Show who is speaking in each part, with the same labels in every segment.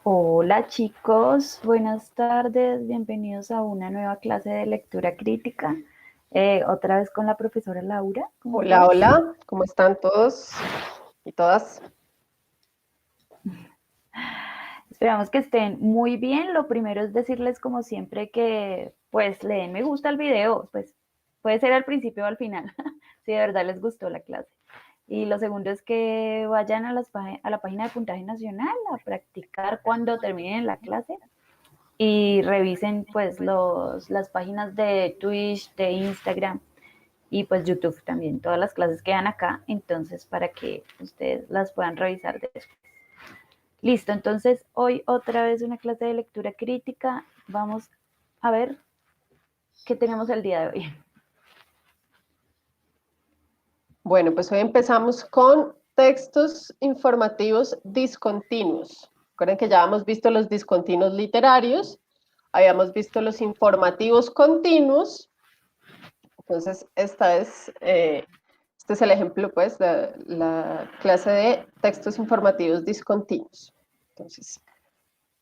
Speaker 1: Hola chicos, buenas tardes, bienvenidos a una nueva clase de lectura crítica. Otra vez con la profesora Laura, ¿cómo
Speaker 2: Hola,
Speaker 1: estás?
Speaker 2: hola, ¿cómo están todos y todas?
Speaker 1: Esperamos que estén muy bien. Lo primero es decirles como siempre que pues le den me gusta al video, pues puede ser al principio o al final, si de verdad les gustó la clase. Y lo segundo es que vayan a la página de Puntaje Nacional a practicar cuando terminen la clase y revisen pues las páginas de Twitch, de Instagram y pues YouTube también. Todas las clases quedan acá, entonces para que ustedes las puedan revisar después. Listo, entonces hoy otra vez una clase de lectura crítica. Vamos a ver qué tenemos el día de hoy.
Speaker 2: Bueno, pues hoy empezamos con textos informativos discontinuos. Recuerden que ya habíamos visto los discontinuos literarios, habíamos visto los informativos continuos. Entonces, este es el ejemplo, pues, de la clase de textos informativos discontinuos. Entonces,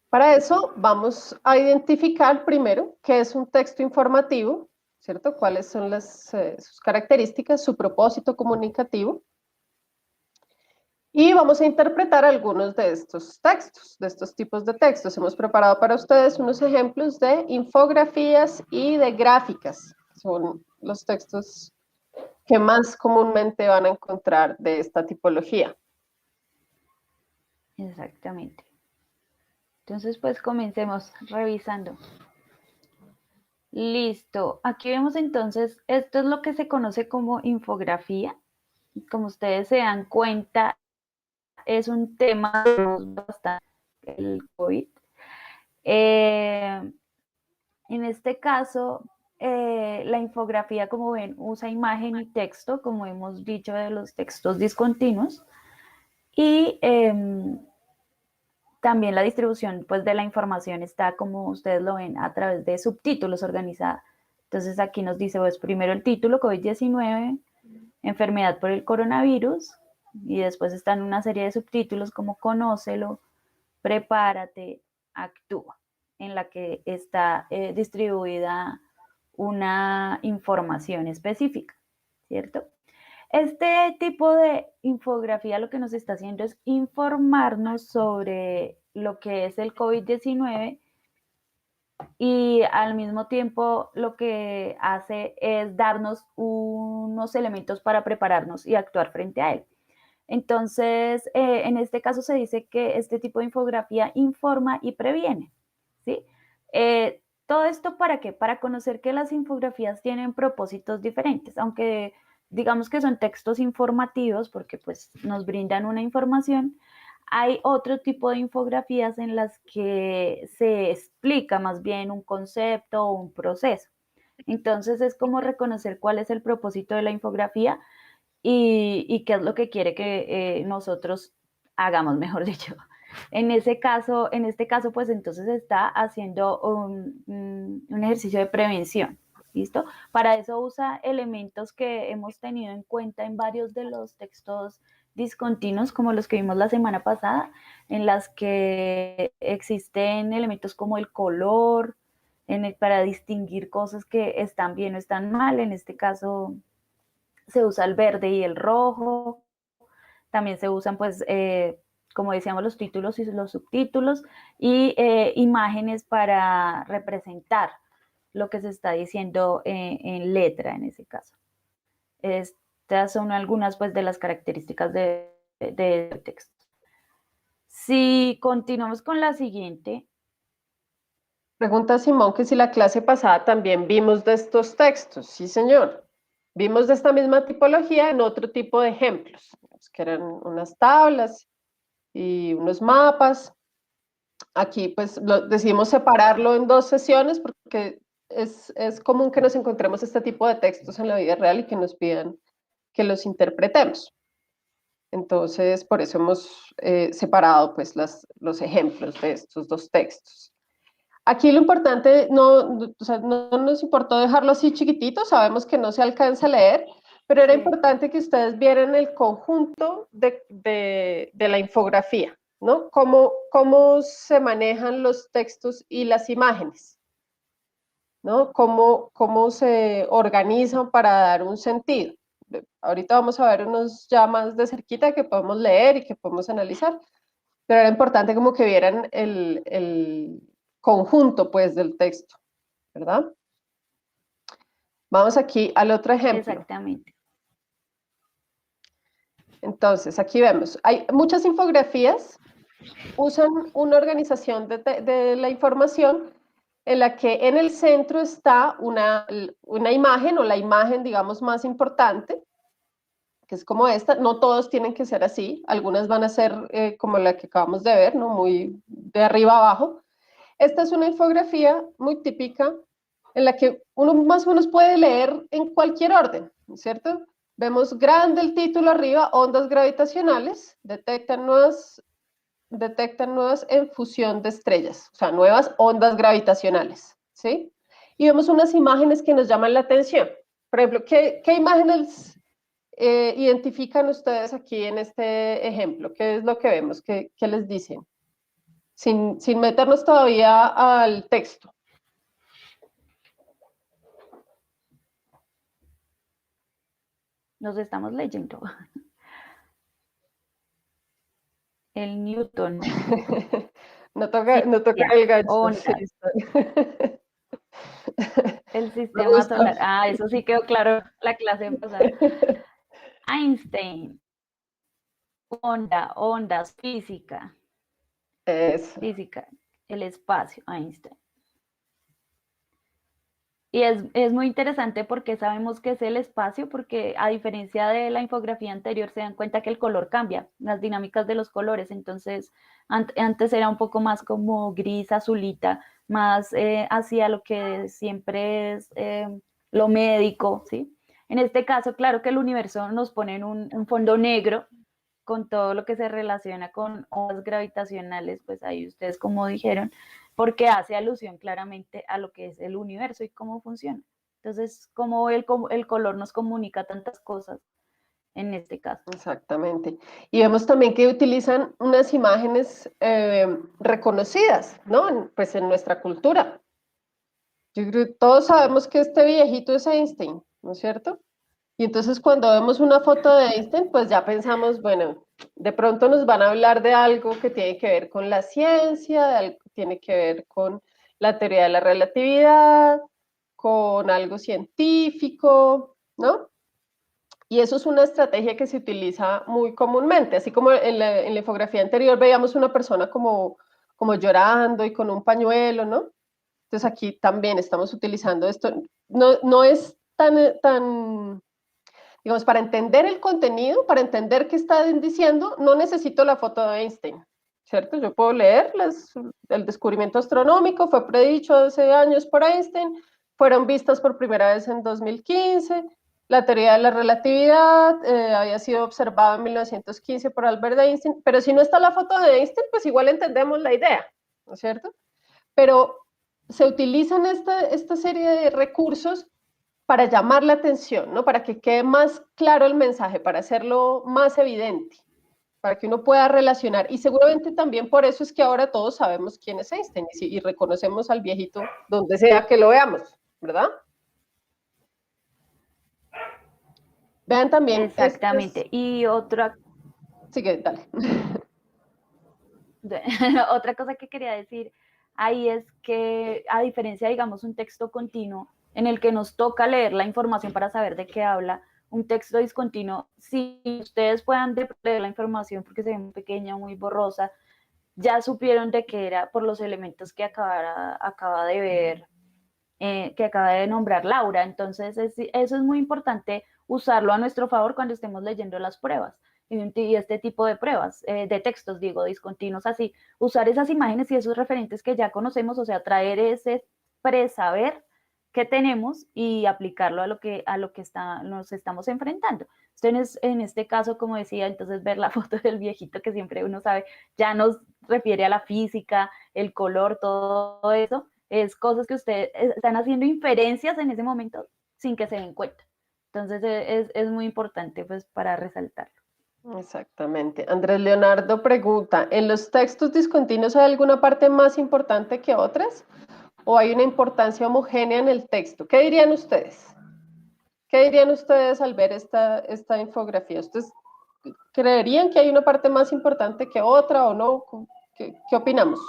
Speaker 2: para eso vamos a identificar primero qué es un texto informativo, ¿cierto? Cuáles son sus características, su propósito comunicativo. Y vamos a interpretar algunos de estos textos, de estos tipos de textos. Hemos preparado para ustedes unos ejemplos de infografías y de gráficas. Son los textos que más comúnmente van a encontrar de esta tipología.
Speaker 1: Exactamente. Entonces, pues comencemos revisando. Listo. Aquí vemos entonces, esto es lo que se conoce como infografía. Como ustedes se dan cuenta, es un tema bastante el COVID. En este caso, la infografía, como ven, usa imagen y texto, como hemos dicho de los textos discontinuos, y también la distribución pues, de la información está, como ustedes lo ven, a través de subtítulos organizada. Entonces aquí nos dice, pues primero el título, COVID-19, enfermedad por el coronavirus, y después están una serie de subtítulos como conócelo, prepárate, actúa, en la que está distribuida una información específica, ¿cierto? Este tipo de infografía lo que nos está haciendo es informarnos sobre lo que es el COVID-19 y al mismo tiempo lo que hace es darnos unos elementos para prepararnos y actuar frente a él. Entonces, en este caso se dice que este tipo de infografía informa y previene, ¿sí? ¿Todo esto para qué? Para conocer que las infografías tienen propósitos diferentes, aunque digamos que son textos informativos porque pues nos brindan una información. Hay otro tipo de infografías en las que se explica más bien un concepto o un proceso. Entonces es como reconocer cuál es el propósito de la infografía y qué es lo que quiere que nosotros hagamos, mejor dicho. En este caso, pues entonces está haciendo un ejercicio de prevención, ¿listo? Para eso usa elementos que hemos tenido en cuenta en varios de los textos discontinuos, como los que vimos la semana pasada, en las que existen elementos como el color, para distinguir cosas que están bien o están mal. En este caso, se usa el verde y el rojo, también se usan pues como decíamos los títulos y los subtítulos y imágenes para representar lo que se está diciendo en letra en ese caso. Estas son algunas pues de las características de texto. Si continuamos con la siguiente.
Speaker 2: Pregunta Simón que si la clase pasada también vimos de estos textos. Sí, señor. Vimos de esta misma tipología en otro tipo de ejemplos, que eran unas tablas y unos mapas. Aquí pues decidimos separarlo en dos sesiones porque es común que nos encontremos este tipo de textos en la vida real y que nos pidan que los interpretemos. Entonces, por eso hemos separado pues los ejemplos de estos dos textos. Aquí lo importante, o sea, no nos importó dejarlo así chiquitito, sabemos que no se alcanza a leer, pero era importante que ustedes vieran el conjunto de la infografía, ¿no? Cómo se manejan los textos y las imágenes, ¿no? Cómo se organizan para dar un sentido. Ahorita vamos a ver unos ya más de cerquita que podemos leer y que podemos analizar, pero era importante como que vieran el conjunto, pues, del texto, ¿verdad? Vamos aquí al otro ejemplo.
Speaker 1: Exactamente.
Speaker 2: Entonces, aquí vemos, hay muchas infografías, usan una organización de la información en la que en el centro está una imagen o la imagen, digamos, más importante, que es como esta. No todos tienen que ser así, algunas van a ser como la que acabamos de ver, ¿no? Muy de arriba abajo. Esta es una infografía muy típica en la que uno más o menos puede leer en cualquier orden, ¿cierto? Vemos grande el título arriba, ondas gravitacionales, detectan nuevas en fusión de estrellas, o sea, nuevas ondas gravitacionales, ¿sí? Y vemos unas imágenes que nos llaman la atención. Por ejemplo, ¿qué imágenes identifican ustedes aquí en este ejemplo? ¿Qué es lo que vemos? ¿Qué les dicen? Sin meternos todavía al texto.
Speaker 1: Nos estamos leyendo. El Newton.
Speaker 2: No toca el gancho. Sí,
Speaker 1: Ondas. El
Speaker 2: me
Speaker 1: sistema
Speaker 2: gusta.
Speaker 1: solar. Ah, eso sí quedó claro la clase pasada. Einstein. Ondas, física.
Speaker 2: Eso.
Speaker 1: Física. El espacio, Einstein. Y es muy interesante porque sabemos que es el espacio, porque a diferencia de la infografía anterior, se dan cuenta que el color cambia, las dinámicas de los colores. Entonces, antes era un poco más como gris, azulita, más hacia lo que siempre es lo médico, ¿sí? En este caso, claro que el universo nos pone en un fondo negro con todo lo que se relaciona con ondas gravitacionales, pues ahí ustedes como dijeron, porque hace alusión claramente a lo que es el universo y cómo funciona. Entonces, cómo el color nos comunica tantas cosas en este caso.
Speaker 2: Exactamente. Y vemos también que utilizan unas imágenes reconocidas, ¿no? Pues en nuestra cultura. Yo creo que todos sabemos que este viejito es Einstein, ¿no es cierto? Y entonces cuando vemos una foto de Einstein, pues ya pensamos, bueno, de pronto nos van a hablar de algo que tiene que ver con la ciencia, de algo que tiene que ver con la teoría de la relatividad, con algo científico, ¿no? Y eso es una estrategia que se utiliza muy comúnmente, así como en la infografía anterior veíamos una persona como llorando y con un pañuelo, ¿no? Entonces aquí también estamos utilizando esto. No es tan, digamos, para entender el contenido, para entender qué están diciendo, no necesito la foto de Einstein, ¿cierto? Yo puedo leer el descubrimiento astronómico, fue predicho hace años por Einstein, fueron vistas por primera vez en 2015, la teoría de la relatividad había sido observada en 1915 por Albert Einstein, pero si no está la foto de Einstein, pues igual entendemos la idea, ¿no es cierto? Pero se utilizan esta serie de recursos para llamar la atención, ¿no? Para que quede más claro el mensaje, para hacerlo más evidente, para que uno pueda relacionar. Y seguramente también por eso es que ahora todos sabemos quién es Einstein y reconocemos al viejito donde sea que lo veamos, ¿verdad? Vean también,
Speaker 1: Exactamente. Y otra,
Speaker 2: sigue, dale.
Speaker 1: otra cosa que quería decir ahí es que a diferencia, digamos, un texto continuo en el que nos toca leer la información para saber de qué habla, un texto discontinuo, si ustedes puedan leer la información porque se ve muy pequeña, muy borrosa, ya supieron de qué era por los elementos que acaba de ver, que acaba de nombrar Laura. Entonces, eso es muy importante usarlo a nuestro favor cuando estemos leyendo las pruebas y este tipo de pruebas, de textos, digo, discontinuos, así, usar esas imágenes y esos referentes que ya conocemos, o sea, traer ese presaber que tenemos y aplicarlo a lo que nos estamos enfrentando. Entonces, en este caso, como decía, entonces ver la foto del viejito que siempre uno sabe, ya nos refiere a la física, el color, todo eso, es cosas que ustedes están haciendo inferencias en ese momento sin que se den cuenta. Entonces es muy importante pues para resaltarlo.
Speaker 2: Exactamente. Andrés Leonardo pregunta, ¿en los textos discontinuos hay alguna parte más importante que otras? ¿O hay una importancia homogénea en el texto? ¿Qué dirían ustedes? ¿Qué dirían ustedes al ver esta infografía? ¿Ustedes creerían que hay una parte más importante que otra o no? ¿Qué opinamos?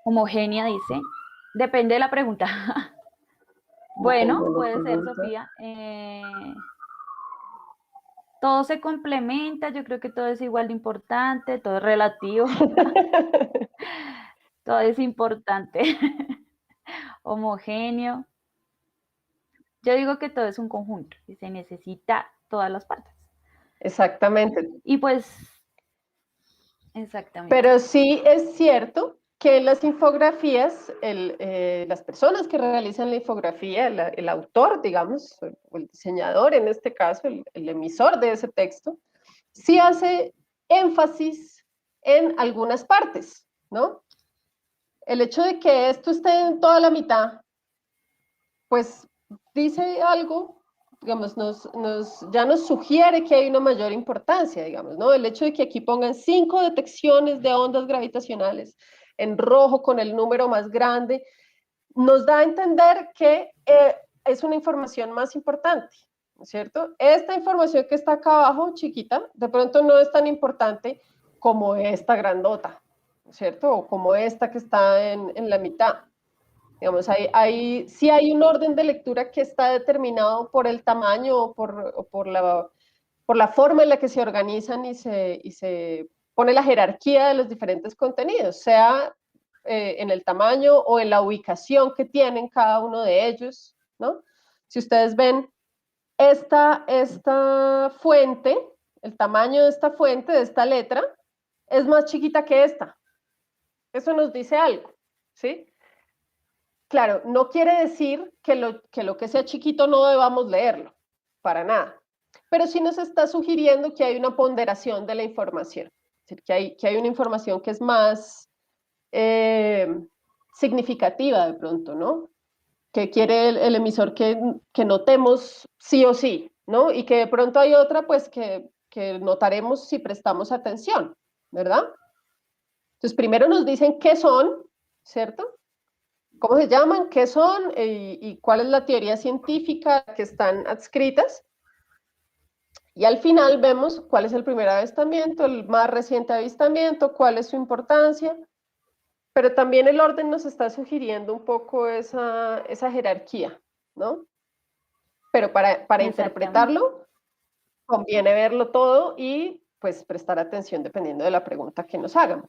Speaker 1: Homogénea dice, depende de la pregunta. Bueno, puede ser, Sofía. Todo se complementa, yo creo que todo es igual de importante, todo es relativo, todo es importante, homogéneo. Yo digo que todo es un conjunto y se necesita todas las partes.
Speaker 2: Exactamente.
Speaker 1: Y pues, exactamente.
Speaker 2: Pero sí es cierto que en las infografías, las personas que realizan la infografía, el autor, digamos, o el diseñador en este caso, el emisor de ese texto, sí hace énfasis en algunas partes, ¿no? El hecho de que esto esté en toda la mitad, pues dice algo, digamos, ya nos sugiere que hay una mayor importancia, digamos, ¿no? El hecho de que aquí pongan 5 detecciones de ondas gravitacionales en rojo con el número más grande, nos da a entender que es una información más importante, ¿no es cierto? Esta información que está acá abajo, chiquita, de pronto no es tan importante como esta grandota, ¿no es cierto? O como esta que está en la mitad. Digamos, sí hay un orden de lectura que está determinado por el tamaño o por la forma en la que se organizan y se pone la jerarquía de los diferentes contenidos, sea en el tamaño o en la ubicación que tienen cada uno de ellos, ¿no? Si ustedes ven esta fuente, el tamaño de esta fuente, de esta letra, es más chiquita que esta. Eso nos dice algo, ¿sí? Claro, no quiere decir que lo que sea chiquito no debamos leerlo, para nada. Pero sí nos está sugiriendo que hay una ponderación de la información. Es decir, que hay una información que es más significativa de pronto, ¿no? Que quiere el emisor que notemos sí o sí, ¿no? Y que de pronto hay otra, pues, que notaremos si prestamos atención, ¿verdad? Entonces, primero nos dicen qué son, ¿cierto? ¿Cómo se llaman? ¿Qué son? ¿Y cuál es la teoría científica que están adscritas? Y al final vemos cuál es el primer avistamiento, el más reciente avistamiento, cuál es su importancia, pero también el orden nos está sugiriendo un poco esa jerarquía, ¿no? Pero para interpretarlo conviene verlo todo y pues prestar atención dependiendo de la pregunta que nos hagan.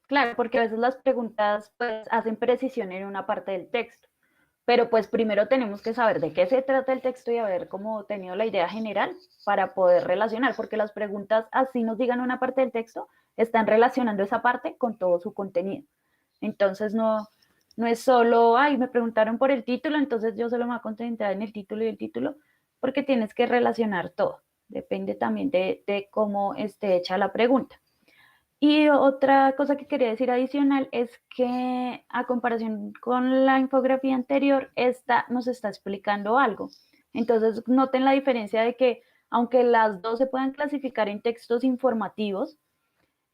Speaker 1: Claro, porque a veces las preguntas pues hacen precisión en una parte del texto, pero pues primero tenemos que saber de qué se trata el texto y haber como tenido la idea general para poder relacionar, porque las preguntas así nos digan una parte del texto, están relacionando esa parte con todo su contenido. Entonces no es solo, ay, me preguntaron por el título, entonces yo solo me voy a concentrar en el título y el título, porque tienes que relacionar todo. Depende también de cómo esté hecha la pregunta. Y otra cosa que quería decir adicional es que a comparación con la infografía anterior, esta nos está explicando algo. Entonces, noten la diferencia de que aunque las dos se puedan clasificar en textos informativos,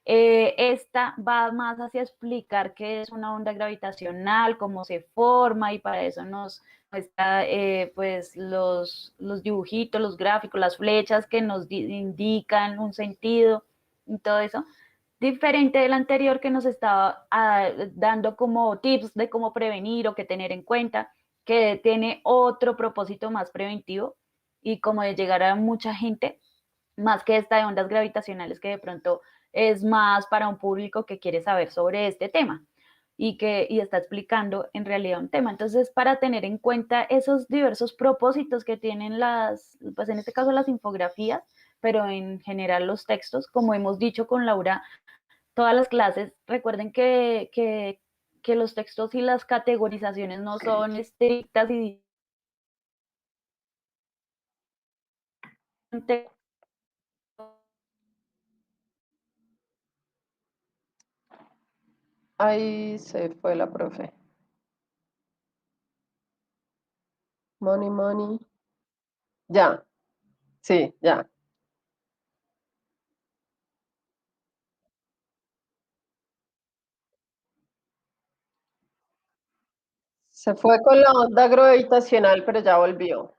Speaker 1: esta va más hacia explicar qué es una onda gravitacional, cómo se forma y para eso nos muestra pues los dibujitos, los gráficos, las flechas que nos indican un sentido y todo eso diferente del anterior que nos estaba dando como tips de cómo prevenir o qué tener en cuenta, que tiene otro propósito más preventivo y como de llegar a mucha gente, más que esta de ondas gravitacionales que de pronto es más para un público que quiere saber sobre este tema y está explicando en realidad un tema. Entonces, para tener en cuenta esos diversos propósitos que tienen pues en este caso las infografías, pero en general los textos, como hemos dicho con Laura, todas las clases, recuerden que los textos y las categorizaciones no son estrictas y
Speaker 2: Ahí se fue la profe. Money, money. Ya, sí, ya. Se fue con la onda gravitacional, pero ya volvió.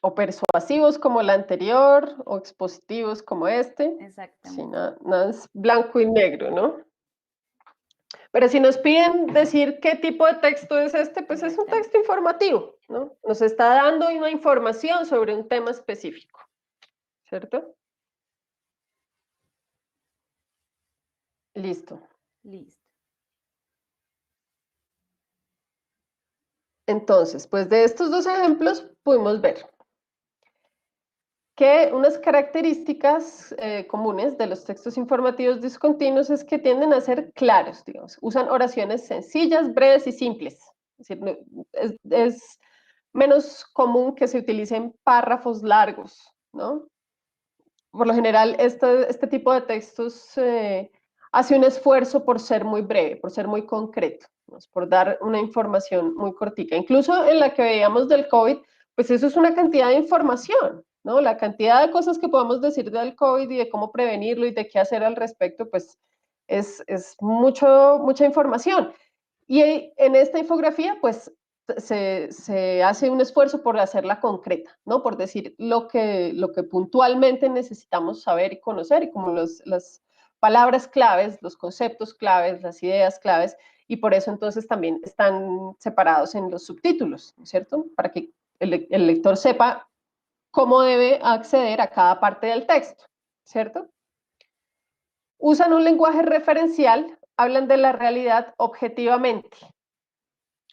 Speaker 2: O persuasivos como la anterior, o expositivos como este. Sí,
Speaker 1: Exactamente.
Speaker 2: nada es blanco y negro, ¿no? Pero si nos piden decir qué tipo de texto es este, pues es un texto informativo, ¿no? Nos está dando una información sobre un tema específico, ¿cierto? Listo.
Speaker 1: Listo.
Speaker 2: Entonces, pues de estos dos ejemplos pudimos ver que unas características comunes de los textos informativos discontinuos es que tienden a ser claros, digamos. Usan oraciones sencillas, breves y simples. Es decir, es menos común que se utilicen párrafos largos, ¿no? Por lo general, este tipo de textos hace un esfuerzo por ser muy breve, por ser muy concreto, ¿no? Por dar una información muy cortica. Incluso en la que veíamos del COVID, pues eso es una cantidad de información, ¿no? La cantidad de cosas que podemos decir del COVID y de cómo prevenirlo y de qué hacer al respecto, pues es mucha información. Y en esta infografía, pues se hace un esfuerzo por hacerla concreta, ¿no? Por decir lo que puntualmente necesitamos saber y conocer, y como las palabras claves, los conceptos claves, las ideas claves, y por eso entonces también están separados en los subtítulos, ¿no es cierto? Para que el lector sepa cómo debe acceder a cada parte del texto, ¿cierto? Usan un lenguaje referencial, hablan de la realidad objetivamente.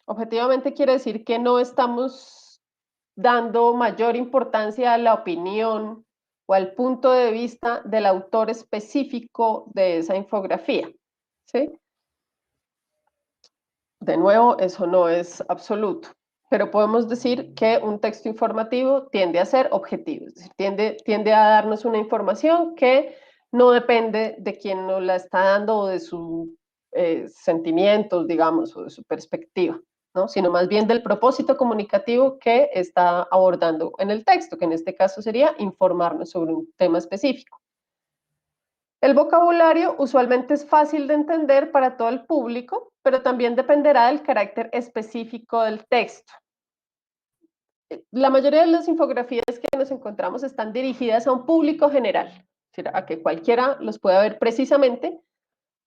Speaker 2: Objetivamente quiere decir que no estamos dando mayor importancia a la opinión o al punto de vista del autor específico de esa infografía, ¿sí? De nuevo, eso no es absoluto, pero podemos decir que un texto informativo tiende a ser objetivo, es decir, tiende a darnos una información que no depende de quién nos la está dando o de sus sentimientos, digamos, o de su perspectiva, ¿no? Sino más bien del propósito comunicativo que está abordando en el texto, que en este caso sería informarnos sobre un tema específico. El vocabulario usualmente es fácil de entender para todo el público, pero también dependerá del carácter específico del texto. La mayoría de las infografías que nos encontramos están dirigidas a un público general, es decir, a que cualquiera los pueda ver precisamente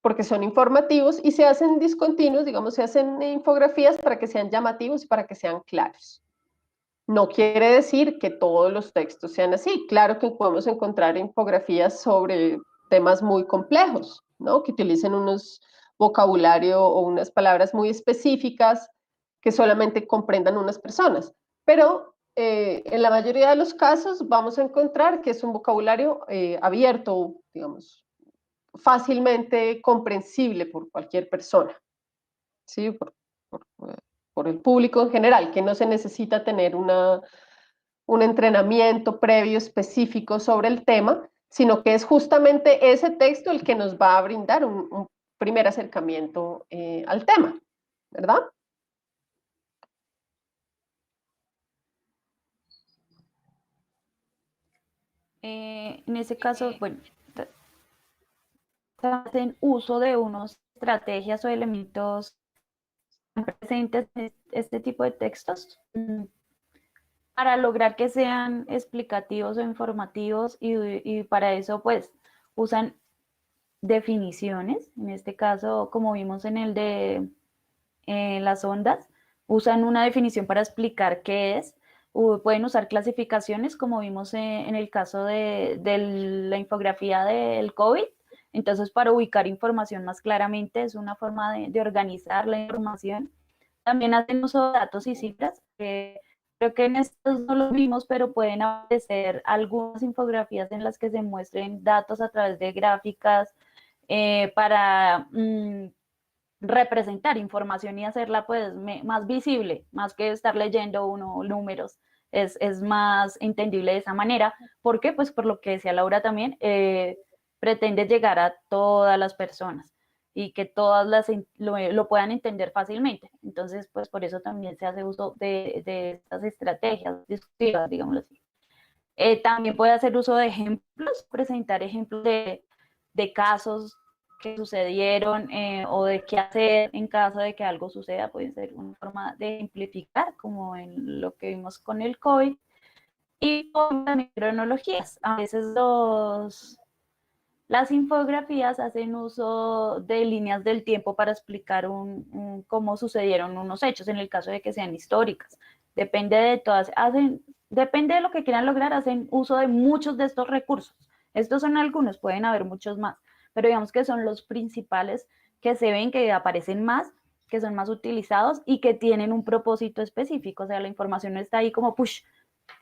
Speaker 2: porque son informativos y se hacen discontinuos, digamos, se hacen infografías para que sean llamativos y para que sean claros. No quiere decir que todos los textos sean así. Claro que podemos encontrar infografías sobre temas muy complejos, ¿no? Que utilicen unos vocabulario o unas palabras muy específicas que solamente comprendan unas personas. Pero en la mayoría de los casos vamos a encontrar que es un vocabulario abierto, digamos, fácilmente comprensible por cualquier persona, ¿sí? Por el público en general, que no se necesita tener un entrenamiento previo específico sobre el tema, sino que es justamente ese texto el que nos va a brindar un primer acercamiento al tema, ¿verdad?
Speaker 1: En ese caso, bueno, hacen uso de unas estrategias o elementos presentes en este tipo de textos para lograr que sean explicativos o informativos y para eso pues usan definiciones, en este caso como vimos en el de las ondas, usan una definición para explicar qué es, pueden usar clasificaciones como vimos en el caso de la infografía del COVID, entonces para ubicar información más claramente es una forma de organizar la información. También hacen uso de datos y cifras, Creo que en estos no lo vimos, pero pueden aparecer algunas infografías en las que se muestren datos a través de gráficas para representar información y hacerla pues más visible, más que estar leyendo uno números. Es más entendible de esa manera. ¿Por qué? Pues por lo que decía Laura también, pretende llegar a todas las personas y que todas lo puedan entender fácilmente. Entonces, pues por eso también se hace uso de estas estrategias discursivas, digámoslo así. También puede hacer uso de ejemplos, presentar ejemplos de casos que sucedieron o de qué hacer en caso de que algo suceda. Puede ser una forma de ejemplificar, como en lo que vimos con el COVID. Y también cronologías. A veces las infografías hacen uso de líneas del tiempo para explicar cómo sucedieron unos hechos, en el caso de que sean históricas. Depende de todas, depende de lo que quieran lograr, hacen uso de muchos de estos recursos. Estos son algunos, pueden haber muchos más, pero digamos que son los principales que se ven, que aparecen más, que son más utilizados y que tienen un propósito específico. O sea, la información no está ahí como push,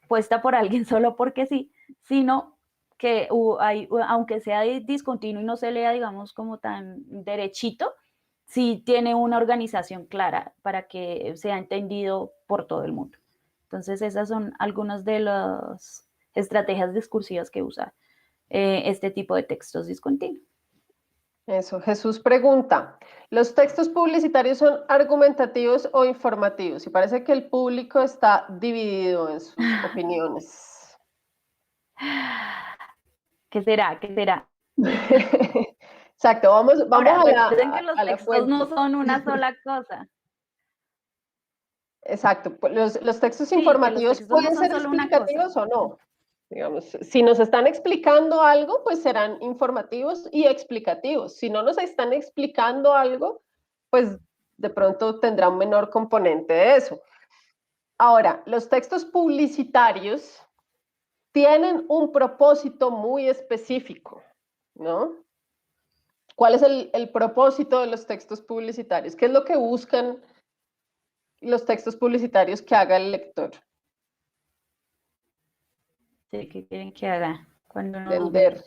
Speaker 1: puesta por alguien solo porque sí, sino que aunque sea discontinuo y no se lea, digamos, como tan derechito, sí tiene una organización clara para que sea entendido por todo el mundo. Entonces, esas son algunas de las estrategias discursivas que usa este tipo de textos discontinuos.
Speaker 2: Eso, Jesús pregunta, ¿los textos publicitarios son argumentativos o informativos? Y parece que el público está dividido en sus opiniones.
Speaker 1: ¿Qué será? ¿Qué será?
Speaker 2: Exacto, vamos
Speaker 1: Ahora,
Speaker 2: a
Speaker 1: recuerden que los
Speaker 2: la
Speaker 1: textos no
Speaker 2: fuente.
Speaker 1: son una sola cosa.
Speaker 2: Exacto, los textos
Speaker 1: Sí, que los
Speaker 2: informativos
Speaker 1: textos no
Speaker 2: pueden
Speaker 1: son
Speaker 2: ser
Speaker 1: solo una cosa.
Speaker 2: explicativos o no. Digamos, si nos están explicando algo, pues serán informativos y explicativos. Si no nos están explicando algo, pues de pronto tendrá un menor componente de eso. Ahora, los textos publicitarios tienen un propósito muy específico, ¿no? ¿Cuál es el propósito de los textos publicitarios? ¿Qué es lo que buscan los textos publicitarios que haga el lector?
Speaker 1: Sí, ¿qué quieren que haga cuando uno los
Speaker 2: Vender.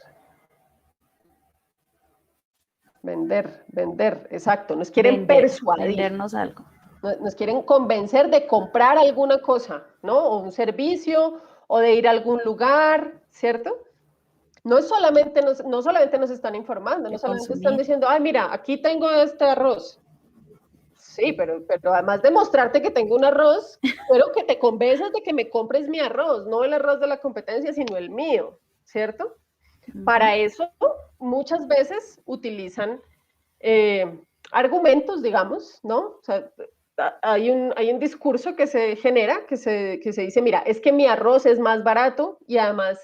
Speaker 1: ve?
Speaker 2: Vender, exacto. Nos quieren persuadir,
Speaker 1: Vendernos algo.
Speaker 2: nos quieren convencer de comprar alguna cosa, ¿no? O un servicio, o de ir a algún lugar, ¿cierto? No solamente nos están informando, no
Speaker 1: De
Speaker 2: solamente están
Speaker 1: consumir.
Speaker 2: diciendo, ay, mira, aquí tengo este arroz. Sí, pero además de mostrarte que tengo un arroz, quiero que te convenzas de que me compres mi arroz, no el arroz de la competencia, sino el mío, ¿cierto? Para eso, muchas veces utilizan argumentos, digamos, ¿no? O sea, hay un discurso que se genera, que se dice, mira, es que mi arroz es más barato y además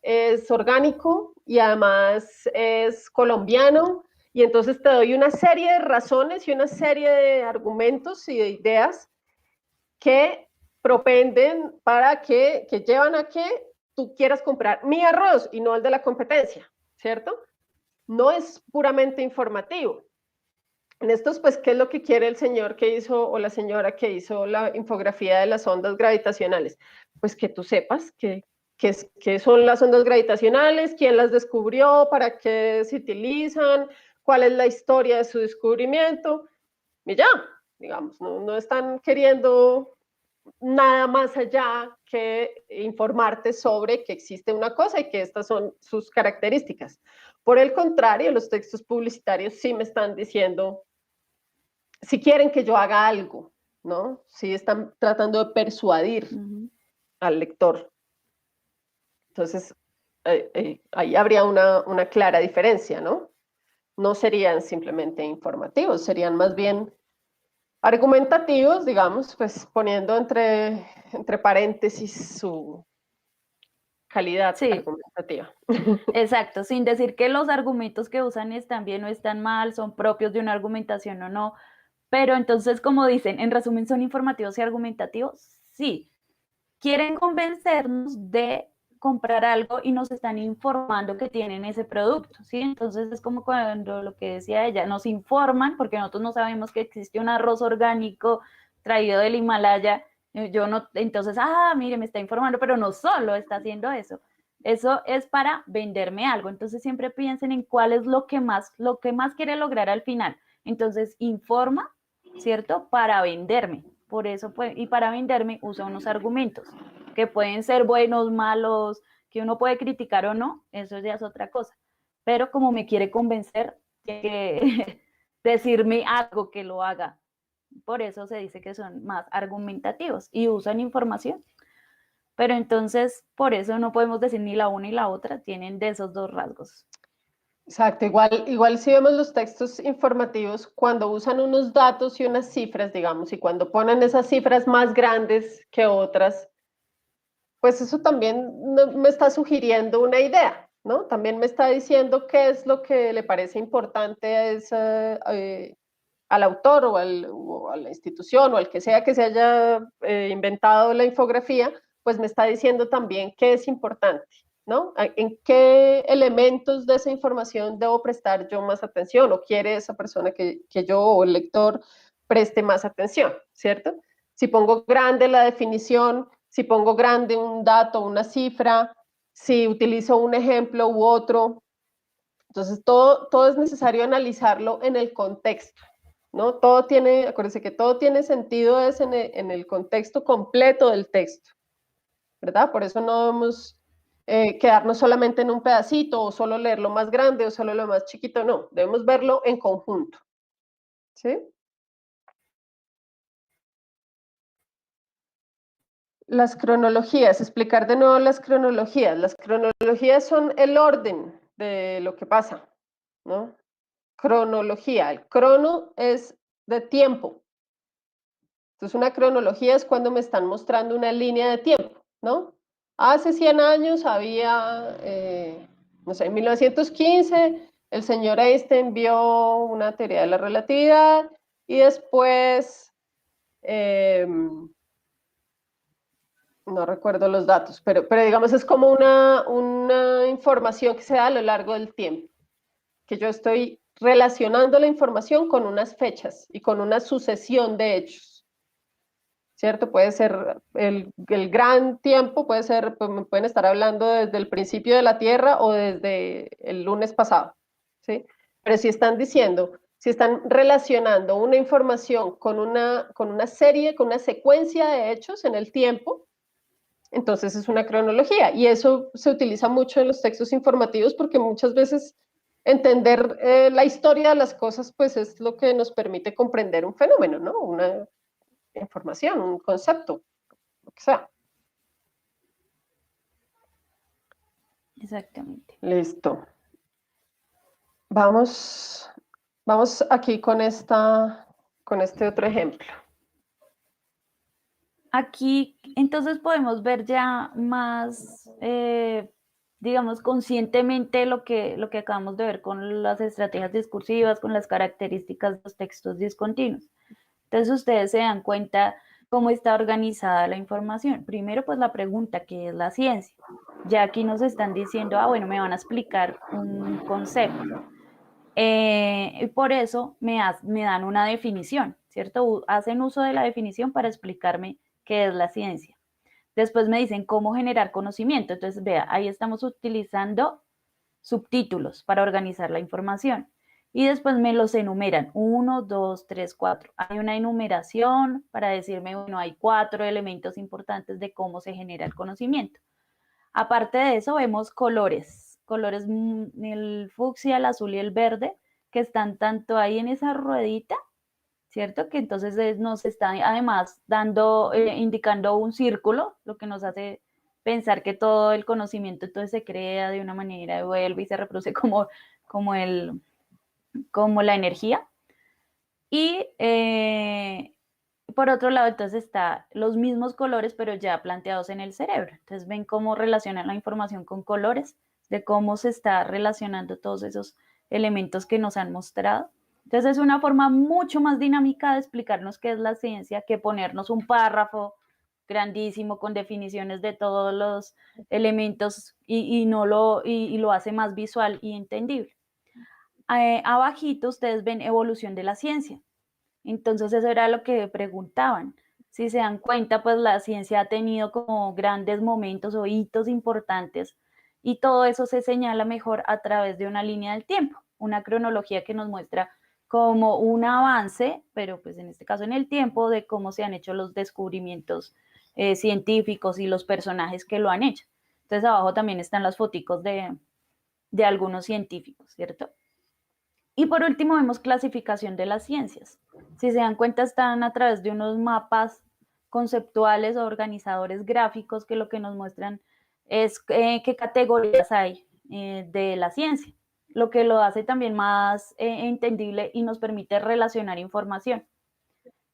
Speaker 2: es orgánico y además es colombiano y entonces te doy una serie de razones y una serie de argumentos y de ideas que propenden para que llevan a que tú quieras comprar mi arroz y no el de la competencia, ¿cierto? No es puramente informativo. En estos, pues, ¿qué es lo que quiere el señor que hizo o la señora que hizo la infografía de las ondas gravitacionales? Pues que tú sepas qué son las ondas gravitacionales, quién las descubrió, para qué se utilizan, cuál es la historia de su descubrimiento, y ya, digamos, no están queriendo nada más allá que informarte sobre que existe una cosa y que estas son sus características. Por el contrario, los textos publicitarios sí me están diciendo si quieren que yo haga algo, ¿no? Si están tratando de persuadir al lector. Entonces, ahí habría una clara diferencia, ¿no? No serían simplemente informativos, serían más bien argumentativos, digamos, pues poniendo entre paréntesis su calidad
Speaker 1: Sí,
Speaker 2: argumentativa.
Speaker 1: exacto, sin decir que los argumentos que usan están bien o están mal, son propios de una argumentación o no, pero entonces, como dicen, en resumen, ¿son informativos y argumentativos? Sí, quieren convencernos de comprar algo y nos están informando que tienen ese producto, ¿sí? Entonces es como cuando lo que decía ella, nos informan porque nosotros no sabemos que existe un arroz orgánico traído del Himalaya Yo no, entonces, mire, me está informando, pero no solo está haciendo eso. Eso es para venderme algo. Entonces siempre piensen en cuál es lo que más quiere lograr al final. Entonces informa, ¿cierto? Para venderme. Por eso, pues, y para venderme usa unos argumentos que pueden ser buenos, malos, que uno puede criticar o no, eso ya es otra cosa. Pero como me quiere convencer, tiene que decirme algo que lo haga. Por eso se dice que son más argumentativos y usan información. Pero entonces, por eso no podemos decir ni la una y la otra, tienen de esos dos rasgos.
Speaker 2: Exacto, igual si vemos los textos informativos, cuando usan unos datos y unas cifras, digamos, y cuando ponen esas cifras más grandes que otras, pues eso también me está sugiriendo una idea, ¿no? También me está diciendo qué es lo que le parece importante a al autor o a la institución o al que sea que se haya inventado la infografía, pues me está diciendo también qué es importante, ¿no? En qué elementos de esa información debo prestar yo más atención o quiere esa persona que yo o el lector preste más atención, ¿cierto? Si pongo grande la definición, si pongo grande un dato, una cifra, si utilizo un ejemplo u otro. Entonces, todo es necesario analizarlo en el contexto, ¿no? Todo tiene, acuérdense que todo tiene sentido es en el contexto completo del texto, ¿verdad? Por eso no debemos quedarnos solamente en un pedacito o solo leer lo más grande o solo lo más chiquito, no, debemos verlo en conjunto, ¿sí? Las cronologías, explicar de nuevo las cronologías. Las cronologías son el orden de lo que pasa, ¿no? Cronología, el crono es de tiempo. Entonces, una cronología es cuando me están mostrando una línea de tiempo, ¿no? Hace 100 años había, no sé, en 1915 el señor Einstein vio una teoría de la relatividad y después, no recuerdo los datos, pero digamos es como una información que se da a lo largo del tiempo, que yo estoy relacionando la información con unas fechas y con una sucesión de hechos. ¿Cierto? Puede ser el gran tiempo, puede ser, pues, me pueden estar hablando desde el principio de la Tierra o desde el lunes pasado, ¿sí? Pero si están diciendo, si están relacionando una información con una serie, con una secuencia de hechos en el tiempo, entonces es una cronología. Y eso se utiliza mucho en los textos informativos porque muchas veces entender la historia de las cosas, pues es lo que nos permite comprender un fenómeno, ¿no? Una información, un concepto, lo que sea.
Speaker 1: Exactamente.
Speaker 2: Listo. Vamos aquí con este otro ejemplo.
Speaker 1: Aquí entonces podemos ver ya más, digamos, conscientemente lo que acabamos de ver con las estrategias discursivas, con las características de los textos discontinuos. Entonces ustedes se dan cuenta cómo está organizada la información. Primero, pues la pregunta, ¿qué es la ciencia? Ya aquí nos están diciendo, bueno, me van a explicar un concepto. Por eso me dan una definición, ¿cierto? Hacen uso de la definición para explicarme qué es la ciencia. Después me dicen cómo generar conocimiento. Entonces, vea, ahí estamos utilizando subtítulos para organizar la información. Y después me los enumeran, 1, 2, 3, 4. Hay una enumeración para decirme, bueno, hay 4 elementos importantes de cómo se genera el conocimiento. Aparte de eso, vemos colores, el fucsia, el azul y el verde, que están tanto ahí en esa ruedita, ¿cierto? Que entonces nos está además dando, indicando un círculo, lo que nos hace pensar que todo el conocimiento entonces se crea de una manera, vuelve y se reproduce como, como la energía. Y por otro lado, entonces está los mismos colores, pero ya planteados en el cerebro. Entonces ven cómo relacionan la información con colores, de cómo se está relacionando todos esos elementos que nos han mostrado. Entonces es una forma mucho más dinámica de explicarnos qué es la ciencia que ponernos un párrafo grandísimo con definiciones de todos los elementos y lo hace más visual y entendible. Abajito ustedes ven evolución de la ciencia. Entonces eso era lo que preguntaban. Si se dan cuenta, pues la ciencia ha tenido como grandes momentos o hitos importantes y todo eso se señala mejor a través de una línea del tiempo, una cronología que nos muestra como un avance, pero pues en este caso en el tiempo, de cómo se han hecho los descubrimientos científicos y los personajes que lo han hecho. Entonces abajo también están las foticos de algunos científicos, ¿cierto? Y por último vemos clasificación de las ciencias. Si se dan cuenta, están a través de unos mapas conceptuales o organizadores gráficos que lo que nos muestran es qué categorías hay de la ciencia, lo que lo hace también más entendible y nos permite relacionar información.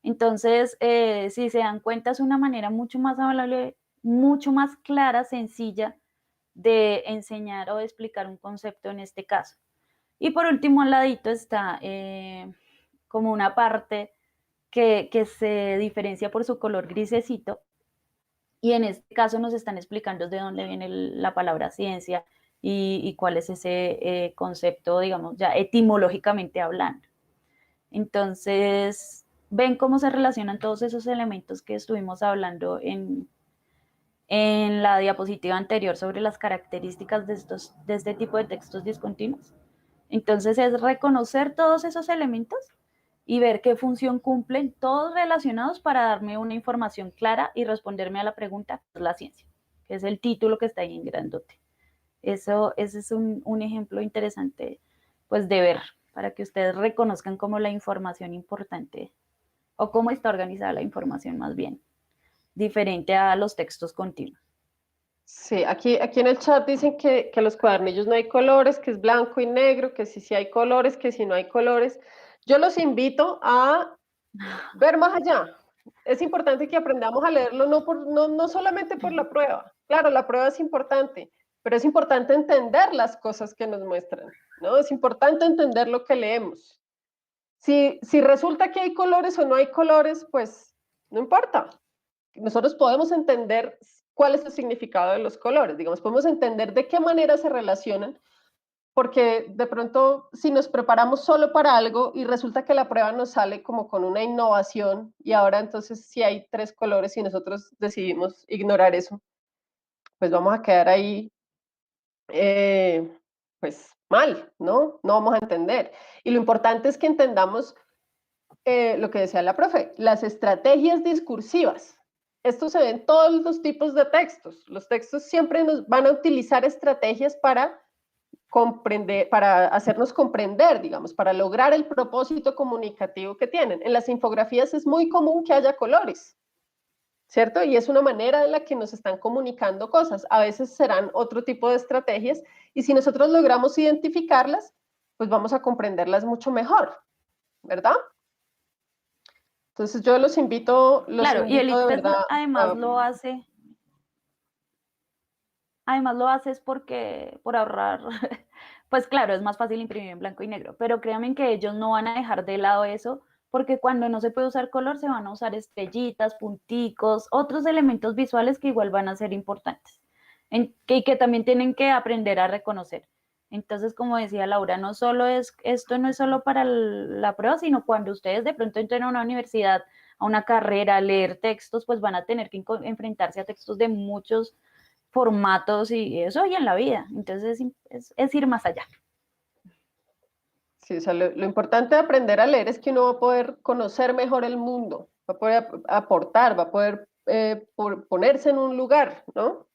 Speaker 1: Entonces, si se dan cuenta, es una manera mucho más amable, mucho más clara, sencilla de enseñar o de explicar un concepto en este caso. Y por último, al ladito está como una parte que se diferencia por su color grisecito. Y en este caso nos están explicando de dónde viene la palabra ciencia y cuál es ese concepto, digamos, ya etimológicamente hablando. Entonces, ven cómo se relacionan todos esos elementos que estuvimos hablando en la diapositiva anterior sobre las características de este tipo de textos discontinuos. Entonces es reconocer todos esos elementos y ver qué función cumplen, todos relacionados para darme una información clara y responderme a la pregunta, ¿qué es la ciencia? Que es el título que está ahí en grandote. Ese es un ejemplo interesante pues de ver, para que ustedes reconozcan como la información importante o cómo está organizada la información más bien, diferente a los textos continuos.
Speaker 2: Sí, aquí en el chat dicen que los cuadernillos no hay colores, que es blanco y negro, que sí hay colores, que si no hay colores. Yo los invito a ver más allá. Es importante que aprendamos a leerlo no solamente por la prueba. Claro, la prueba es importante, pero es importante entender las cosas que nos muestran, ¿no? Es importante entender lo que leemos. Si resulta que hay colores o no hay colores, pues no importa. Nosotros podemos entender cuál es el significado de los colores, digamos, podemos entender de qué manera se relacionan, porque de pronto si nos preparamos solo para algo y resulta que la prueba nos sale como con una innovación y ahora entonces si hay tres colores y nosotros decidimos ignorar eso, pues vamos a quedar ahí pues mal, ¿no? No vamos a entender. Y lo importante es que entendamos lo que decía la profe, las estrategias discursivas. Esto se ve en todos los tipos de textos. Los textos siempre nos van a utilizar estrategias para comprender, para hacernos comprender, digamos, para lograr el propósito comunicativo que tienen. En las infografías es muy común que haya colores, ¿cierto? Y es una manera en la que nos están comunicando cosas. A veces serán otro tipo de estrategias y si nosotros logramos identificarlas, pues vamos a comprenderlas mucho mejor, ¿verdad? Entonces yo los
Speaker 1: Claro, y el
Speaker 2: invito de
Speaker 1: ICFES
Speaker 2: verdad
Speaker 1: además
Speaker 2: a...
Speaker 1: lo hace es porque, por ahorrar, pues claro, es más fácil imprimir en blanco y negro, pero créanme que ellos no van a dejar de lado eso, porque cuando no se puede usar color se van a usar estrellitas, punticos, otros elementos visuales que igual van a ser importantes, y que también tienen que aprender a reconocer. Entonces, como decía Laura, esto no es solo para la prueba, sino cuando ustedes de pronto entren a una universidad, a una carrera, a leer textos, pues van a tener que enfrentarse a textos de muchos formatos y eso y en la vida. Entonces es ir más allá.
Speaker 2: Sí, o sea, lo importante de aprender a leer es que uno va a poder conocer mejor el mundo, va a poder aportar, va a poder ponerse en un lugar, ¿no?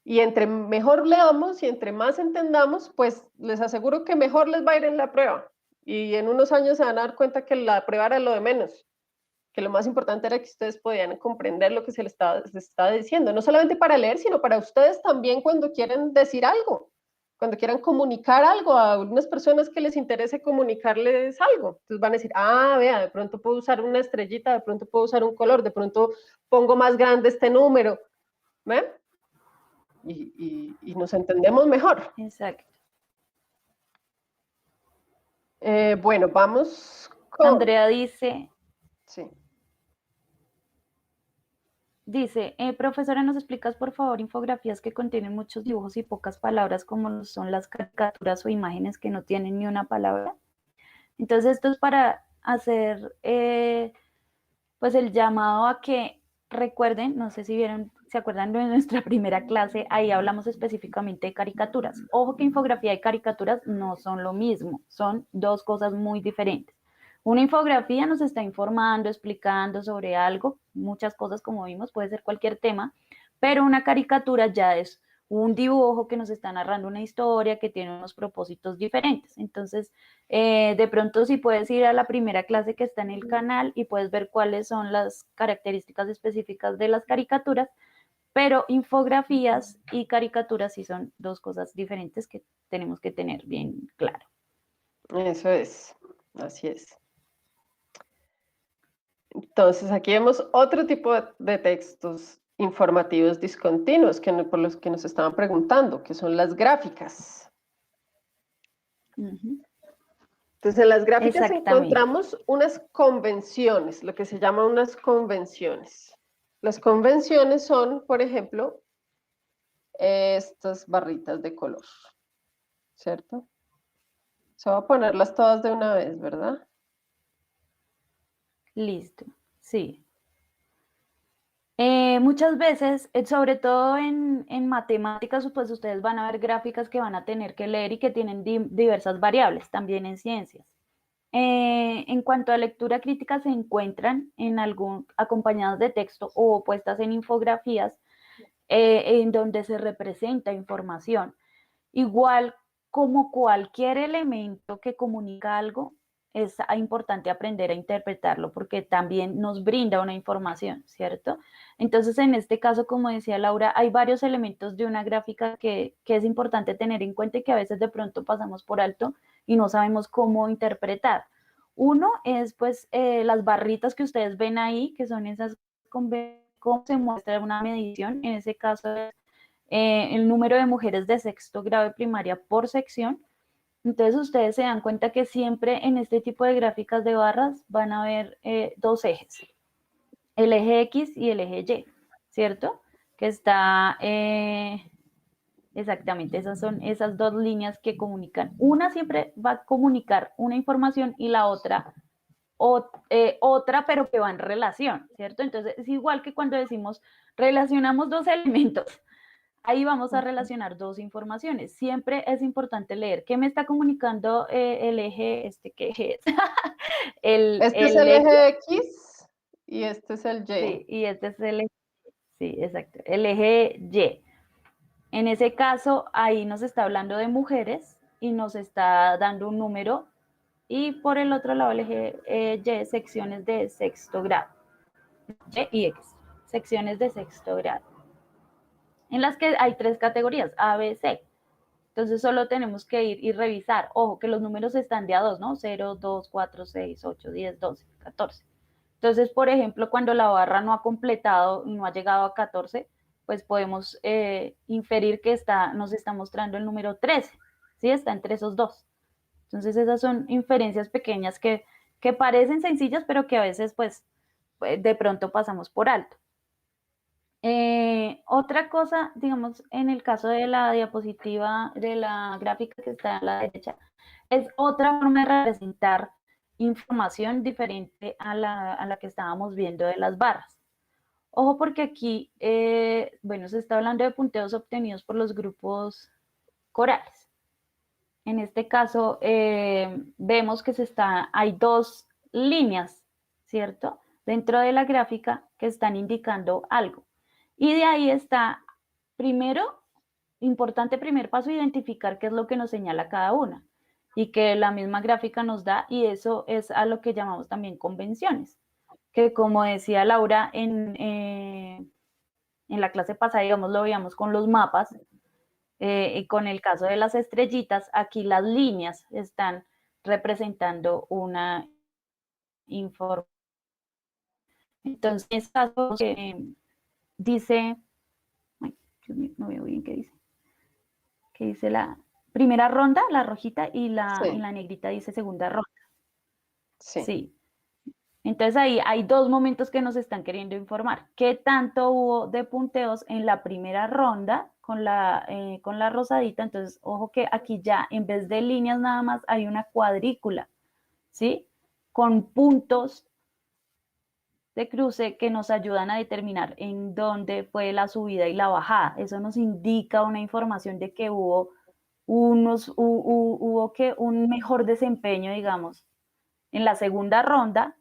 Speaker 2: Y entre mejor leamos y entre más entendamos, pues les aseguro que mejor les va a ir en la prueba. Y en unos años se van a dar cuenta que la prueba era lo de menos, que lo más importante era que ustedes podían comprender lo que se les estaba diciendo, no solamente para leer, sino para ustedes también cuando quieren decir algo, cuando quieran comunicar algo a algunas personas que les interese comunicarles algo. Entonces van a decir, ah, vea, de pronto puedo usar una estrellita, de pronto puedo usar un color, de pronto pongo más grande este número, ¿ven? Y nos entendemos mejor.
Speaker 1: Exacto.
Speaker 2: Bueno, vamos con...
Speaker 1: Andrea dice,
Speaker 2: Sí.
Speaker 1: profesora, ¿nos explicas por favor infografías que contienen muchos dibujos y pocas palabras como son las caricaturas o imágenes que no tienen ni una palabra? Entonces esto es para hacer Pues el llamado a que recuerden, no sé si vieron, se acuerdan de nuestra primera clase, ahí hablamos específicamente de caricaturas. Ojo que infografía y caricaturas no son lo mismo, son dos cosas muy diferentes. Una infografía nos está informando, explicando sobre algo, muchas cosas como vimos, puede ser cualquier tema, pero una caricatura ya es un dibujo que nos está narrando una historia que tiene unos propósitos diferentes. Entonces, de pronto si puedes ir a la primera clase que está en el canal y puedes ver cuáles son las características específicas de las caricaturas, pero infografías y caricaturas sí son dos cosas diferentes que tenemos que tener bien claro.
Speaker 2: Eso es, así es. Entonces, aquí vemos otro tipo de textos informativos discontinuos por los que nos estaban preguntando, que son las gráficas. Entonces, en las gráficas
Speaker 1: Exactamente.
Speaker 2: encontramos unas convenciones, lo que se llama unas convenciones. Las convenciones son, por ejemplo, estas barritas de color, ¿cierto? Se va a ponerlas todas de una vez, ¿verdad?
Speaker 1: Listo. Sí. Muchas veces, sobre todo en matemáticas, pues ustedes van a ver gráficas que van a tener que leer y que tienen diversas variables, también en ciencias. En cuanto a lectura crítica, se encuentran en algún acompañados de texto o puestas en infografías en donde se representa información. Igual como cualquier elemento que comunica algo, es importante aprender a interpretarlo porque también nos brinda una información, ¿cierto? Entonces, en este caso, como decía Laura, hay varios elementos de una gráfica que es importante tener en cuenta y que a veces de pronto pasamos por alto y no sabemos cómo interpretar. Uno es pues las barritas que ustedes ven ahí, que son esas cómo se muestra una medición, en ese caso es el número de mujeres de sexto grado de primaria por sección. Entonces ustedes se dan cuenta que siempre en este tipo de gráficas de barras van a haber dos ejes, el eje X y el eje Y, ¿cierto? Que está exactamente, esas son esas dos líneas que comunican. Una siempre va a comunicar una información y la otra otra, pero que va en relación, ¿cierto? Entonces es igual que cuando decimos relacionamos dos elementos. Ahí vamos a relacionar dos informaciones. Siempre es importante leer qué me está comunicando el eje, ¿qué eje es?
Speaker 2: Este es
Speaker 1: el
Speaker 2: el
Speaker 1: X,
Speaker 2: eje X y este es el Y.
Speaker 1: sí, y este es el eje, sí, exacto, el eje Y. En ese caso, ahí nos está hablando de mujeres y nos está dando un número y por el otro lado el eje Y, secciones de sexto grado, Y y X, secciones de sexto grado, en las que hay tres categorías, A, B, C. Entonces solo tenemos que ir y revisar. Ojo, que los números están de a 2, ¿no? 0, 2, 4, 6, 8, 10, 12, 14. Entonces, por ejemplo, cuando la barra no ha completado y no ha llegado a 14, pues podemos inferir que nos está mostrando el número 13, ¿sí? Está entre esos dos. Entonces, esas son inferencias pequeñas que parecen sencillas, pero que a veces, pues, de pronto pasamos por alto. Otra cosa, digamos, en el caso de la diapositiva, de la gráfica que está a la derecha, es otra forma de representar información diferente a la que estábamos viendo de las barras. Ojo porque aquí, bueno, se está hablando de punteos obtenidos por los grupos corales. En este caso, vemos que hay dos líneas, ¿cierto? Dentro de la gráfica que están indicando algo. Y de ahí está, primero, importante primer paso, identificar qué es lo que nos señala cada una y que la misma gráfica nos da, y eso es a lo que llamamos también convenciones, que como decía Laura en la clase pasada, digamos, lo veíamos con los mapas, y con el caso de las estrellitas, aquí las líneas están representando una información. Entonces, en este caso, dice, ay, Dios mío, no veo bien qué dice, que dice la primera ronda, la rojita, y en
Speaker 2: Sí,
Speaker 1: la negrita dice segunda ronda.
Speaker 2: sí.
Speaker 1: Sí. Entonces ahí hay dos momentos que nos están queriendo informar. ¿Qué tanto hubo de punteos en la primera ronda con la rosadita? Entonces, ojo que aquí ya en vez de líneas nada más hay una cuadrícula, ¿sí? Con puntos de cruce que nos ayudan a determinar en dónde fue la subida y la bajada. Eso nos indica una información de que hubo que un mejor desempeño, digamos, en la segunda ronda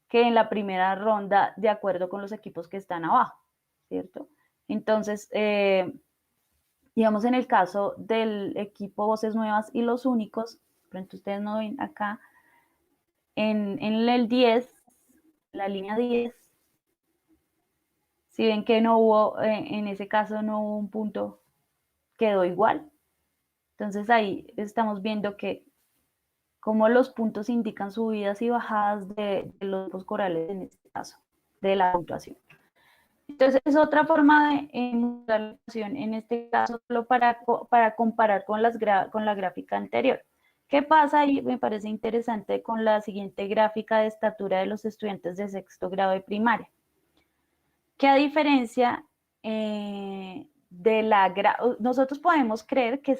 Speaker 1: que en la primera ronda, de acuerdo con los equipos que están abajo, ¿cierto? Entonces, digamos, en el caso del equipo Voces Nuevas y Los Únicos, pronto ustedes no ven acá, en el 10, la línea 10, si ven que no hubo, en ese caso no hubo un punto, quedó igual. Entonces ahí estamos viendo que como los puntos indican subidas y bajadas de los grupos corales en este caso, de la puntuación. Entonces es otra forma de mostrar la puntuación, en este caso solo para comparar con la gráfica anterior. ¿Qué pasa? Y me parece interesante con la siguiente gráfica de estatura de los estudiantes de sexto grado de primaria. Que a diferencia nosotros podemos creer que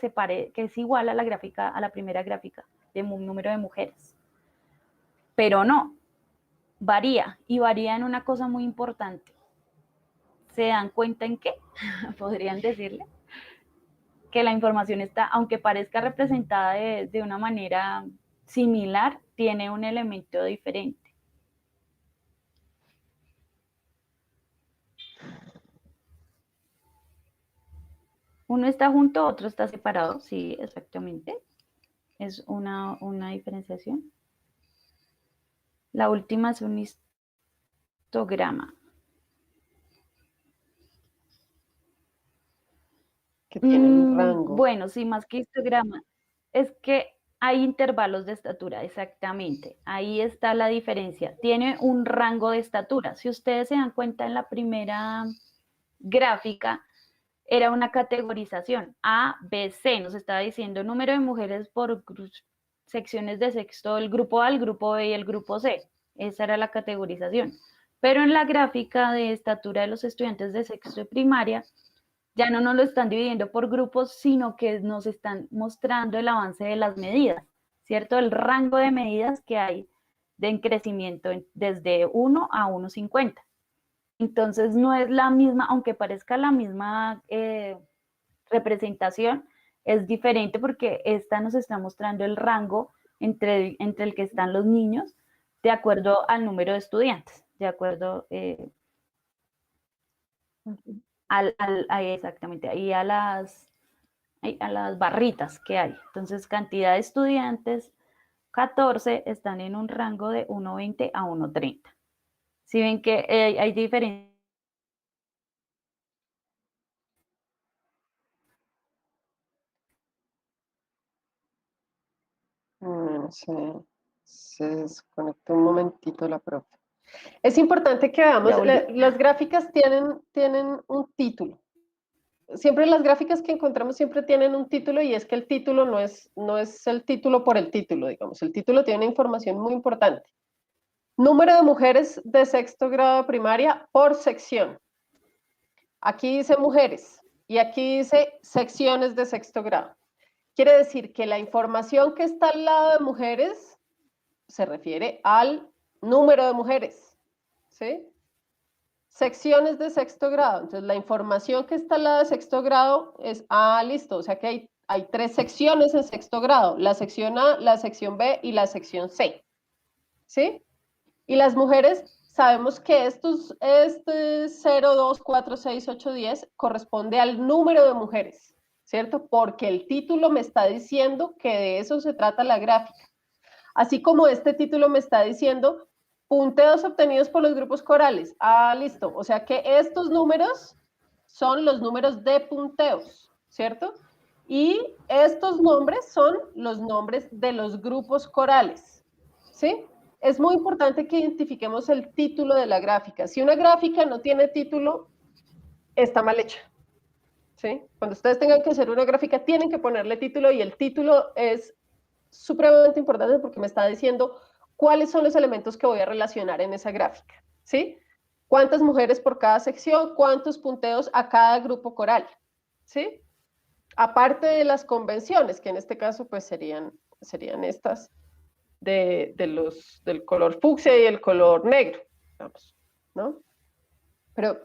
Speaker 1: que es igual a la primera gráfica de número de mujeres, pero no, varía, y varía en una cosa muy importante. ¿Se dan cuenta en qué? Podrían decirle que la información está, aunque parezca representada de una manera similar, tiene un elemento diferente. Uno está junto, otro está separado, sí, exactamente. Es una diferenciación. La última es un histograma.
Speaker 2: Que tiene un rango.
Speaker 1: Bueno, sí, más que histograma. Es que hay intervalos de estatura, exactamente. Ahí está la diferencia. Tiene un rango de estatura. Si ustedes se dan cuenta en la primera gráfica, era una categorización A, B, C. Nos estaba diciendo número de mujeres por secciones de sexto, el grupo A, el grupo B y el grupo C. Esa era la categorización. Pero en la gráfica de estatura de los estudiantes de sexto de primaria, ya no nos lo están dividiendo por grupos, sino que nos están mostrando el avance de las medidas, ¿cierto? El rango de medidas que hay de crecimiento desde 1 a 1,50. Entonces no es la misma, aunque parezca la misma representación, es diferente porque esta nos está mostrando el rango entre el que están los niños de acuerdo al número de estudiantes, de acuerdo exactamente, ahí a las barritas que hay. Entonces, cantidad de estudiantes, 14 están en un rango de 1,20 a 1,30. Si ven que hay diferencia.
Speaker 2: Se desconectó un momentito la profe. Es importante que veamos, las gráficas tienen un título. Siempre las gráficas que encontramos siempre tienen un título, y es que el título no es el título por el título, digamos. El título tiene información muy importante. Número de mujeres de sexto grado de primaria por sección. Aquí dice mujeres y aquí dice secciones de sexto grado. Quiere decir que la información que está al lado de mujeres se refiere al número de mujeres, ¿sí? Secciones de sexto grado. Entonces, la información que está al lado de sexto grado es, listo, o sea que hay 3 secciones en sexto grado, la sección A, la sección B y la sección C, ¿sí? Y las mujeres, sabemos que este 0, 2, 4, 6, 8, 10 corresponde al número de mujeres, ¿cierto? Porque el título me está diciendo que de eso se trata la gráfica. Así como este título me está diciendo punteos obtenidos por los grupos corales. Listo. O sea que estos números son los números de punteos, ¿cierto? Y estos nombres son los nombres de los grupos corales, ¿sí? Es muy importante que identifiquemos el título de la gráfica. Si una gráfica no tiene título, está mal hecha, ¿sí? Cuando ustedes tengan que hacer una gráfica, tienen que ponerle título, y el título es supremamente importante porque me está diciendo cuáles son los elementos que voy a relacionar en esa gráfica, ¿sí? ¿Cuántas mujeres por cada sección? ¿Cuántos punteos a cada grupo coral? ¿Sí? Aparte de las convenciones, que en este caso pues serían estas del color fucsia y el color negro. Vamos. ¿no? Pero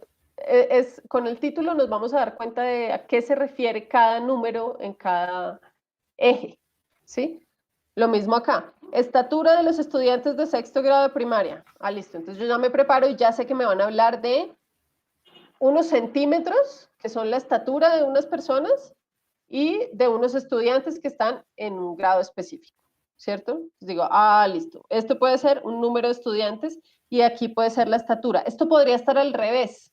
Speaker 2: con el título nos vamos a dar cuenta de a qué se refiere cada número en cada eje, ¿sí? Lo mismo acá. Estatura de los estudiantes de sexto grado de primaria. Ah, listo. Entonces yo ya me preparo y ya sé que me van a hablar de unos centímetros, que son la estatura de unas personas, y de unos estudiantes que están en un grado específico, ¿cierto? Entonces digo, ah, listo. Esto puede ser un número de estudiantes y aquí puede ser la estatura. Esto podría estar al revés.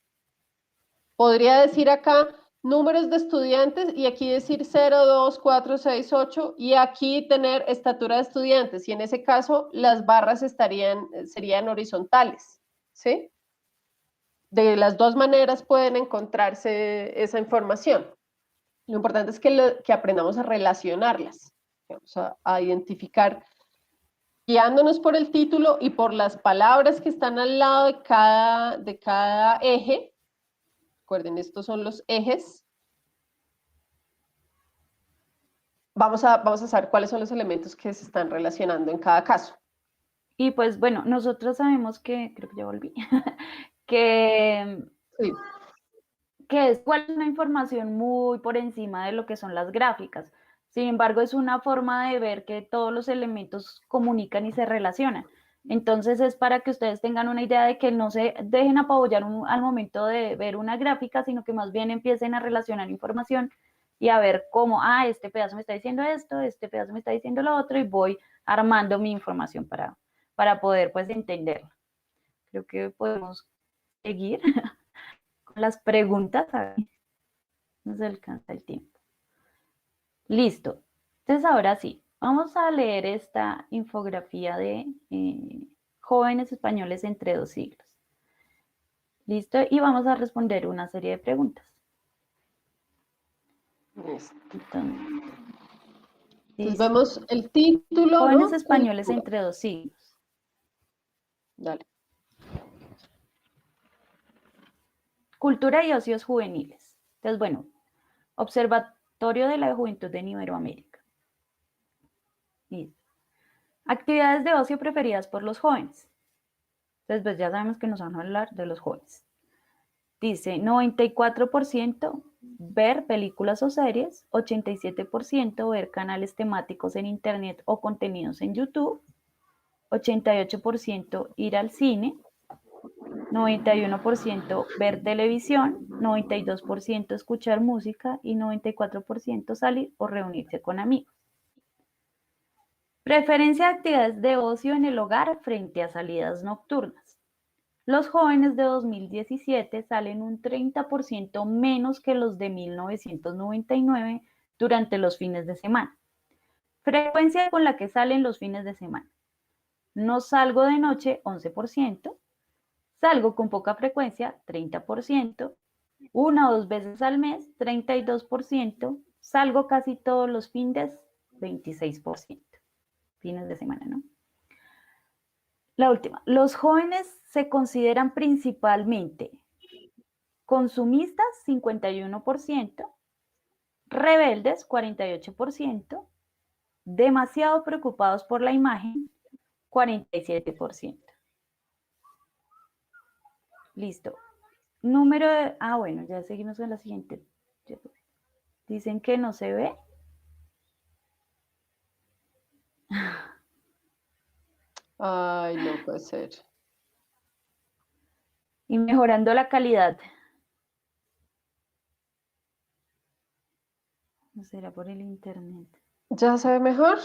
Speaker 2: Podría decir acá números de estudiantes y aquí decir 0, 2, 4, 6, 8 y aquí tener estatura de estudiantes. Y en ese caso las barras serían horizontales, ¿sí? De las dos maneras pueden encontrarse esa información. Lo importante es que aprendamos a relacionarlas, vamos a identificar, guiándonos por el título y por las palabras que están al lado de cada eje. Recuerden, estos son los ejes. Vamos a saber cuáles son los elementos que se están relacionando en cada caso.
Speaker 1: Y pues bueno, nosotros sabemos que, creo que ya volví, que,
Speaker 2: sí.
Speaker 1: que es una información muy por encima de lo que son las gráficas. Sin embargo, es una forma de ver que todos los elementos comunican y se relacionan. Entonces es para que ustedes tengan una idea de que no se dejen apabullar al momento de ver una gráfica, sino que más bien empiecen a relacionar información y a ver cómo, este pedazo me está diciendo esto, este pedazo me está diciendo lo otro, y voy armando mi información para poder pues entenderla. Creo que podemos seguir con las preguntas, a ver, nos alcanza el tiempo. Listo. Entonces ahora sí, vamos a leer esta infografía de jóvenes españoles entre dos siglos. Listo, y vamos a responder una serie de preguntas.
Speaker 2: Entonces vemos el título,
Speaker 1: jóvenes
Speaker 2: ¿no?
Speaker 1: españoles entre dos siglos.
Speaker 2: Dale.
Speaker 1: Cultura y ocios juveniles. Entonces, bueno, Observatorio de la Juventud en Iberoamérica. Listo. Actividades de ocio preferidas por los jóvenes. Entonces, pues ya sabemos que nos van a hablar de los jóvenes. Dice 94% ver películas o series, 87% ver canales temáticos en Internet o contenidos en YouTube, 88% ir al cine, 91% ver televisión, 92% escuchar música y 94% salir o reunirse con amigos. Preferencia de actividades de ocio en el hogar frente a salidas nocturnas. Los jóvenes de 2017 salen un 30% menos que los de 1999 durante los fines de semana. Frecuencia con la que salen los fines de semana. No salgo de noche, 11%. Salgo con poca frecuencia, 30%. Una o dos veces al mes, 32%. Salgo casi todos los fines, 26%. Fines de semana, ¿no? La última. Los jóvenes se consideran principalmente consumistas, 51%, rebeldes, 48%, demasiado preocupados por la imagen, 47%. Listo. Número de... bueno, ya seguimos con la siguiente. Dicen que no se ve.
Speaker 2: Ay, no puede ser.
Speaker 1: Y mejorando la calidad. ¿No será por el internet?
Speaker 2: ¿Ya se ve mejor?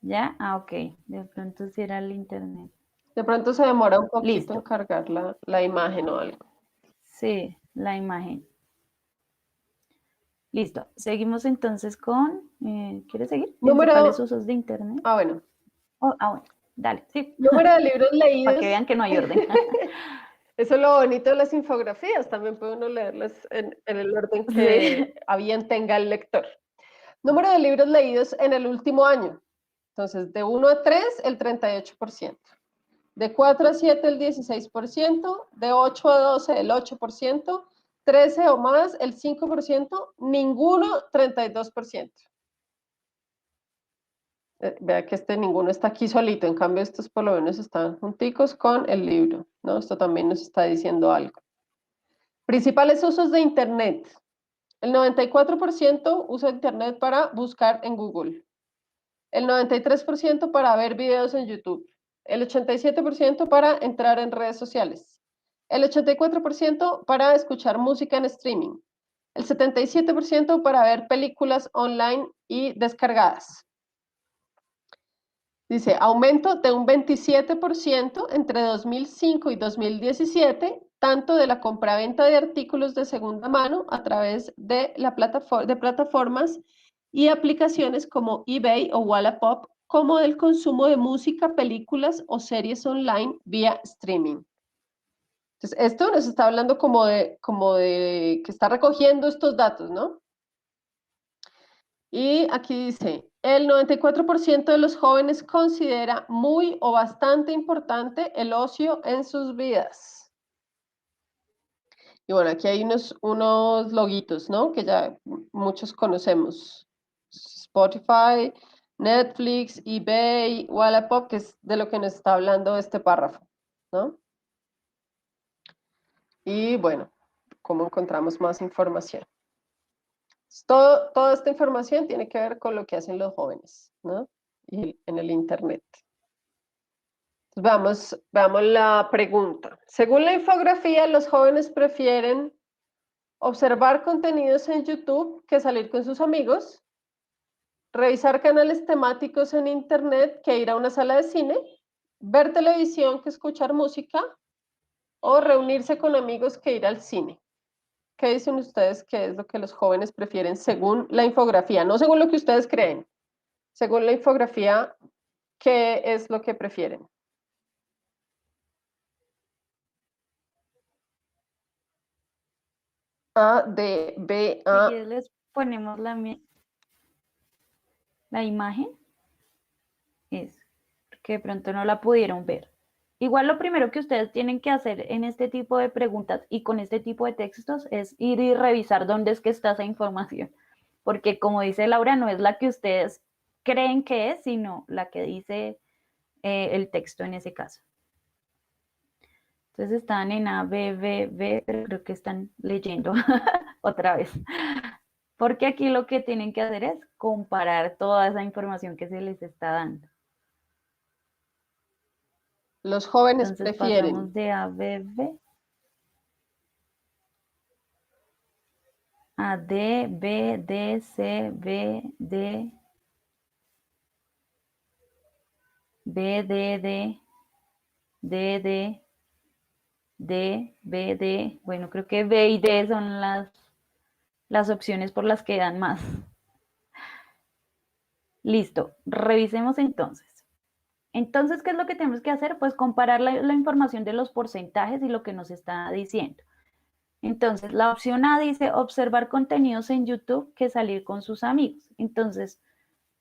Speaker 1: ¿Ya? Ok. De pronto si era el internet.
Speaker 2: De pronto se demora un poquito
Speaker 1: Listo.
Speaker 2: en cargar la imagen o algo.
Speaker 1: Sí, la imagen. Listo. Seguimos entonces con... ¿quieres seguir? Principales usos de internet.
Speaker 2: Bueno.
Speaker 1: Bueno, dale, sí.
Speaker 2: Número de libros leídos.
Speaker 1: Para que vean que no hay orden.
Speaker 2: Eso es lo bonito de las infografías, también puede uno leerlas en el orden que a bien tenga el lector. Número de libros leídos en el último año. Entonces, de 1 a 3, el 38%. De 4 a 7, el 16%. De 8 a 12, el 8%. 13 o más, el 5%. Ninguno, 32%. Vea que ninguno está aquí solito, en cambio estos por lo menos están junticos con el libro, ¿no? Esto también nos está diciendo algo. Principales usos de Internet. El 94% usa Internet para buscar en Google. El 93% para ver videos en YouTube. El 87% para entrar en redes sociales. El 84% para escuchar música en streaming. El 77% para ver películas online y descargadas. Dice, aumento de un 27% entre 2005 y 2017, tanto de la compraventa de artículos de segunda mano a través de plataformas y aplicaciones como eBay o Wallapop, como del consumo de música, películas o series online vía streaming. Entonces, esto nos está hablando como de que está recogiendo estos datos, ¿no? Y aquí dice, el 94% de los jóvenes considera muy o bastante importante el ocio en sus vidas. Y bueno, aquí hay unos loguitos, ¿no? Que ya muchos conocemos. Spotify, Netflix, eBay, Wallapop, que es de lo que nos está hablando este párrafo, ¿no? Y bueno, ¿cómo encontramos más información? Toda esta información tiene que ver con lo que hacen los jóvenes, ¿no? Y en el Internet. Veamos la pregunta. Según la infografía, los jóvenes prefieren observar contenidos en YouTube que salir con sus amigos, revisar canales temáticos en Internet que ir a una sala de cine, ver televisión que escuchar música o reunirse con amigos que ir al cine. ¿Qué dicen ustedes que es lo que los jóvenes prefieren según la infografía? No según lo que ustedes creen, según la infografía, ¿qué es lo que prefieren? A, D, B,
Speaker 1: Si
Speaker 2: A.
Speaker 1: quieres les ponemos la imagen, es que de pronto no la pudieron ver. Igual lo primero que ustedes tienen que hacer en este tipo de preguntas y con este tipo de textos es ir y revisar dónde es que está esa información. Porque como dice Laura, no es la que ustedes creen que es, sino la que dice el texto en ese caso. Entonces están en A, B, B, B, pero creo que están leyendo otra vez. Porque aquí lo que tienen que hacer es comparar toda esa información que se les está dando.
Speaker 2: Los jóvenes
Speaker 1: Entonces
Speaker 2: prefieren.
Speaker 1: pasamos de A, B, B a D, B, D, C, B, D, B, D, D, D, D, D, B, D. Bueno, creo que B y D son las opciones por las que dan más. Listo, revisemos entonces. Entonces, ¿qué es lo que tenemos que hacer? Pues comparar la información de los porcentajes y lo que nos está diciendo. Entonces, la opción A dice observar contenidos en YouTube que salir con sus amigos. Entonces,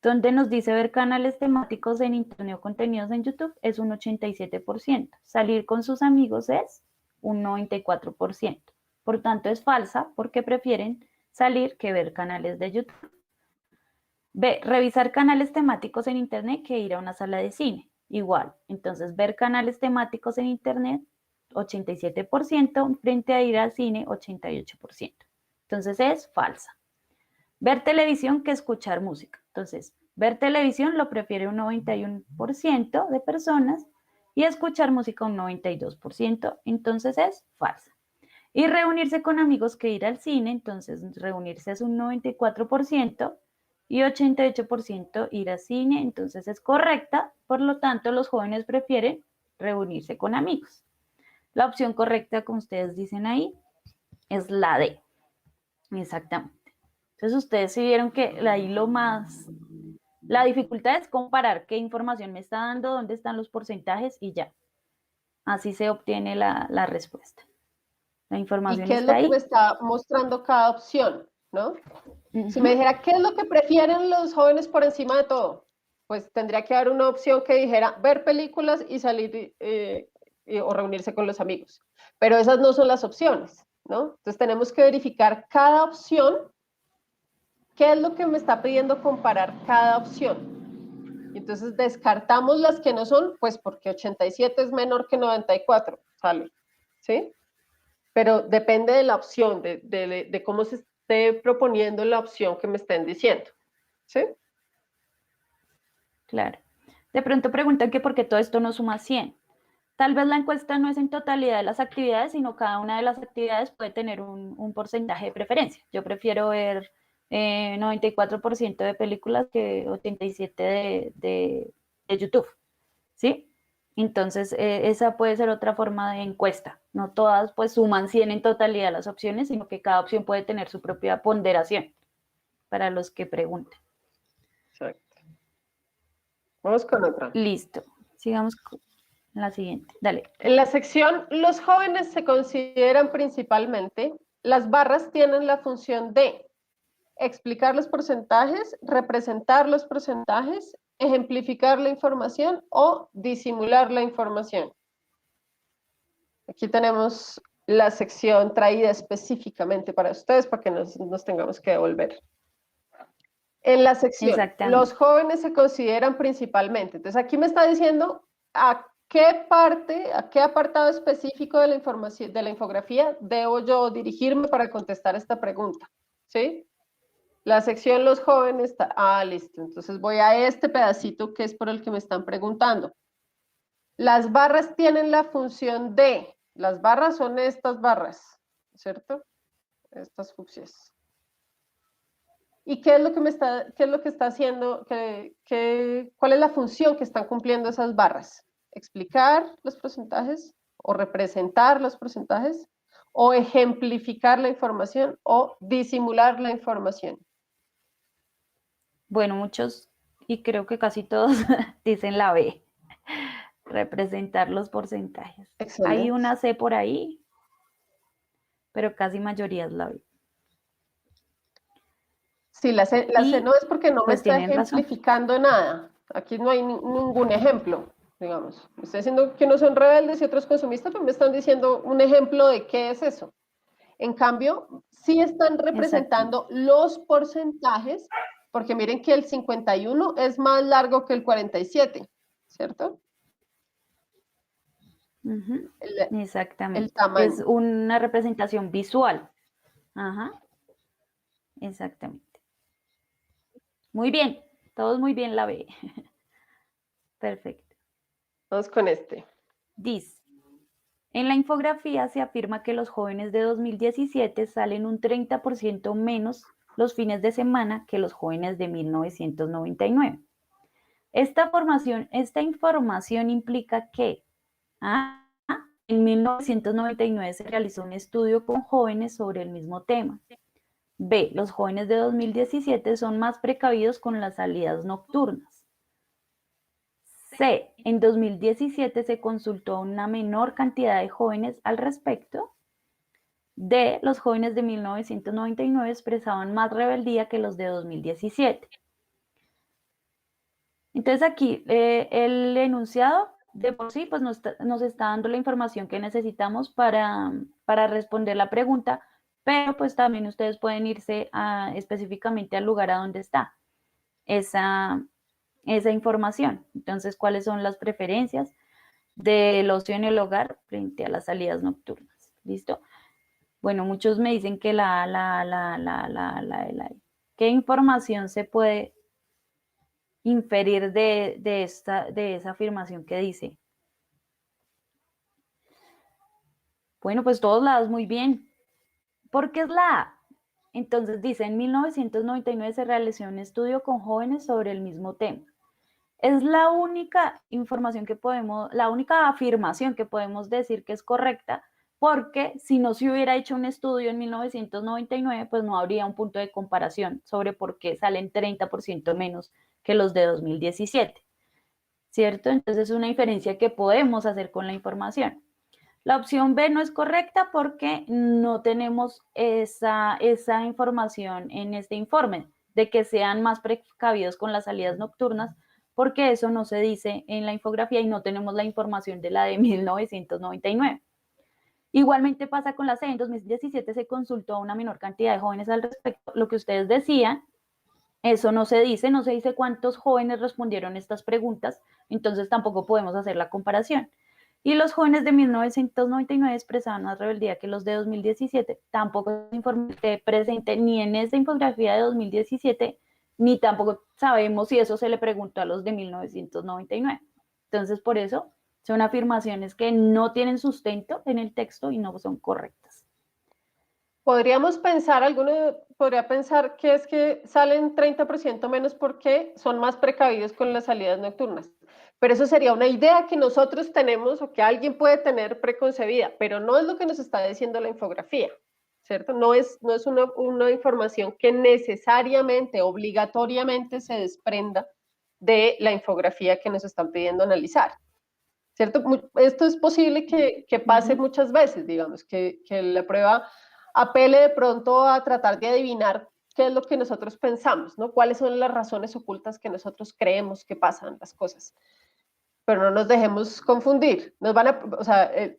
Speaker 1: donde nos dice ver canales temáticos en Internet o contenidos en YouTube es un 87%. Salir con sus amigos es un 94%. Por tanto, es falsa porque prefieren salir que ver canales de YouTube. B, revisar canales temáticos en Internet que ir a una sala de cine. Igual, entonces ver canales temáticos en Internet, 87%, frente a ir al cine, 88%. Entonces es falsa. Ver televisión que escuchar música. Entonces, ver televisión lo prefiere un 91% de personas y escuchar música un 92%. Entonces es falsa. Y reunirse con amigos que ir al cine, entonces reunirse es un 94% y 88% ir al cine, entonces es correcta, por lo tanto los jóvenes prefieren reunirse con amigos. La opción correcta, como ustedes dicen ahí, es la D. Exactamente. Entonces ustedes sí vieron que ahí la dificultad es comparar qué información me está dando, dónde están los porcentajes y ya. Así se obtiene la respuesta. La
Speaker 2: ¿Y
Speaker 1: información
Speaker 2: qué es
Speaker 1: está
Speaker 2: lo que me
Speaker 1: ahí.
Speaker 2: está mostrando cada opción? ¿No? Si me dijera, ¿qué es lo que prefieren los jóvenes por encima de todo? Pues tendría que haber una opción que dijera ver películas y salir o reunirse con los amigos. Pero esas no son las opciones, ¿no? Entonces tenemos que verificar cada opción, qué es lo que me está pidiendo comparar cada opción. Y entonces descartamos las que no son, pues porque 87 es menor que 94, sale, ¿sí? Pero depende de la opción, de cómo se esté proponiendo la opción que me estén diciendo, ¿sí?
Speaker 1: Claro. De pronto preguntan que por qué todo esto no suma 100. Tal vez la encuesta no es en totalidad de las actividades, sino cada una de las actividades puede tener un porcentaje de preferencia. Yo prefiero ver 94% de películas que 87% de YouTube, ¿sí? Entonces, esa puede ser otra forma de encuesta. No todas pues suman 100 en totalidad las opciones, sino que cada opción puede tener su propia ponderación para los que pregunten.
Speaker 2: Exacto. Vamos con otra.
Speaker 1: Listo. Sigamos con la siguiente. Dale.
Speaker 2: En la sección Los jóvenes se consideran principalmente, las barras tienen la función de explicar los porcentajes, representar los porcentajes, ejemplificar la información o disimular la información. Aquí tenemos la sección traída específicamente para ustedes para que nos tengamos que devolver. En la sección, los jóvenes se consideran principalmente. Entonces aquí me está diciendo a qué parte, a qué apartado específico de la información, de la infografía debo yo dirigirme para contestar esta pregunta, ¿sí? La sección los jóvenes está, listo. Entonces voy a este pedacito que es por el que me están preguntando. Las barras tienen la función de, las barras son estas barras, ¿cierto? Estas fucsias. ¿Y qué es lo que qué es lo que está haciendo? ¿Cuál es la función que están cumpliendo esas barras? ¿Explicar los porcentajes o representar los porcentajes o ejemplificar la información o disimular la información?
Speaker 1: Bueno, muchos y creo que casi todos dicen la B, representar los porcentajes.
Speaker 2: Excelente.
Speaker 1: Hay una C por ahí, pero casi mayoría es la B.
Speaker 2: Sí, la C no es porque no me está ejemplificando nada. Aquí no hay ningún ejemplo, digamos. Me está diciendo que unos son rebeldes y otros consumistas, pero me están diciendo un ejemplo de qué es eso. En cambio, sí están representando los porcentajes, porque miren que el 51 es más largo que el 47, ¿cierto?
Speaker 1: Exactamente.
Speaker 2: El tamaño.
Speaker 1: Es una representación visual. Ajá. Exactamente. Muy bien, todos muy bien la B. Perfecto.
Speaker 2: Vamos con este.
Speaker 1: Dice, en la infografía se afirma que los jóvenes de 2017 salen un 30% menos los fines de semana que los jóvenes de 1999. Esta información implica que en 1999 se realizó un estudio con jóvenes sobre el mismo tema. B. Los jóvenes de 2017 son más precavidos con las salidas nocturnas. C. En 2017 se consultó a una menor cantidad de jóvenes al respecto. D. Los jóvenes de 1999 expresaban más rebeldía que los de 2017. Entonces aquí el enunciado de por sí pues nos está dando la información que necesitamos para responder la pregunta, pero pues también ustedes pueden irse específicamente al lugar a donde está esa información. Entonces, ¿cuáles son las preferencias del ocio en el hogar frente a las salidas nocturnas? ¿Listo? Bueno, muchos me dicen que ¿qué información se puede inferir de esa afirmación que dice? Bueno, pues todos lados muy bien. ¿Por qué es la A? Entonces dice, en 1999 se realizó un estudio con jóvenes sobre el mismo tema. Es la única información que podemos, la única afirmación que podemos decir que es correcta, porque si no se hubiera hecho un estudio en 1999, pues no habría un punto de comparación sobre por qué salen 30% menos que los de 2017, ¿cierto? Entonces es una inferencia que podemos hacer con la información. La opción B no es correcta porque no tenemos esa información en este informe de que sean más precavidos con las salidas nocturnas, porque eso no se dice en la infografía y no tenemos la información de la de 1999. Igualmente pasa con la C. En 2017 se consultó a una menor cantidad de jóvenes al respecto. Lo que ustedes decían Eso no se dice cuántos jóvenes respondieron estas preguntas, entonces tampoco podemos hacer la comparación. Y los jóvenes de 1999 expresaban más rebeldía que los de 2017. Tampoco se presente ni en esta infografía de 2017, ni tampoco sabemos si eso se le preguntó a los de 1999. Entonces, por eso son afirmaciones que no tienen sustento en el texto y no son correctas.
Speaker 2: Podríamos pensar, alguno podría pensar que es que salen 30% menos porque son más precavidos con las salidas nocturnas. Pero eso sería una idea que nosotros tenemos o que alguien puede tener preconcebida, pero no es lo que nos está diciendo la infografía, ¿cierto? No es una información que necesariamente, obligatoriamente se desprenda de la infografía que nos están pidiendo analizar, ¿cierto? Esto es posible que pase muchas veces, digamos, que la prueba apele de pronto a tratar de adivinar qué es lo que nosotros pensamos, ¿no? Cuáles son las razones ocultas que nosotros creemos que pasan las cosas. Pero no nos dejemos confundir.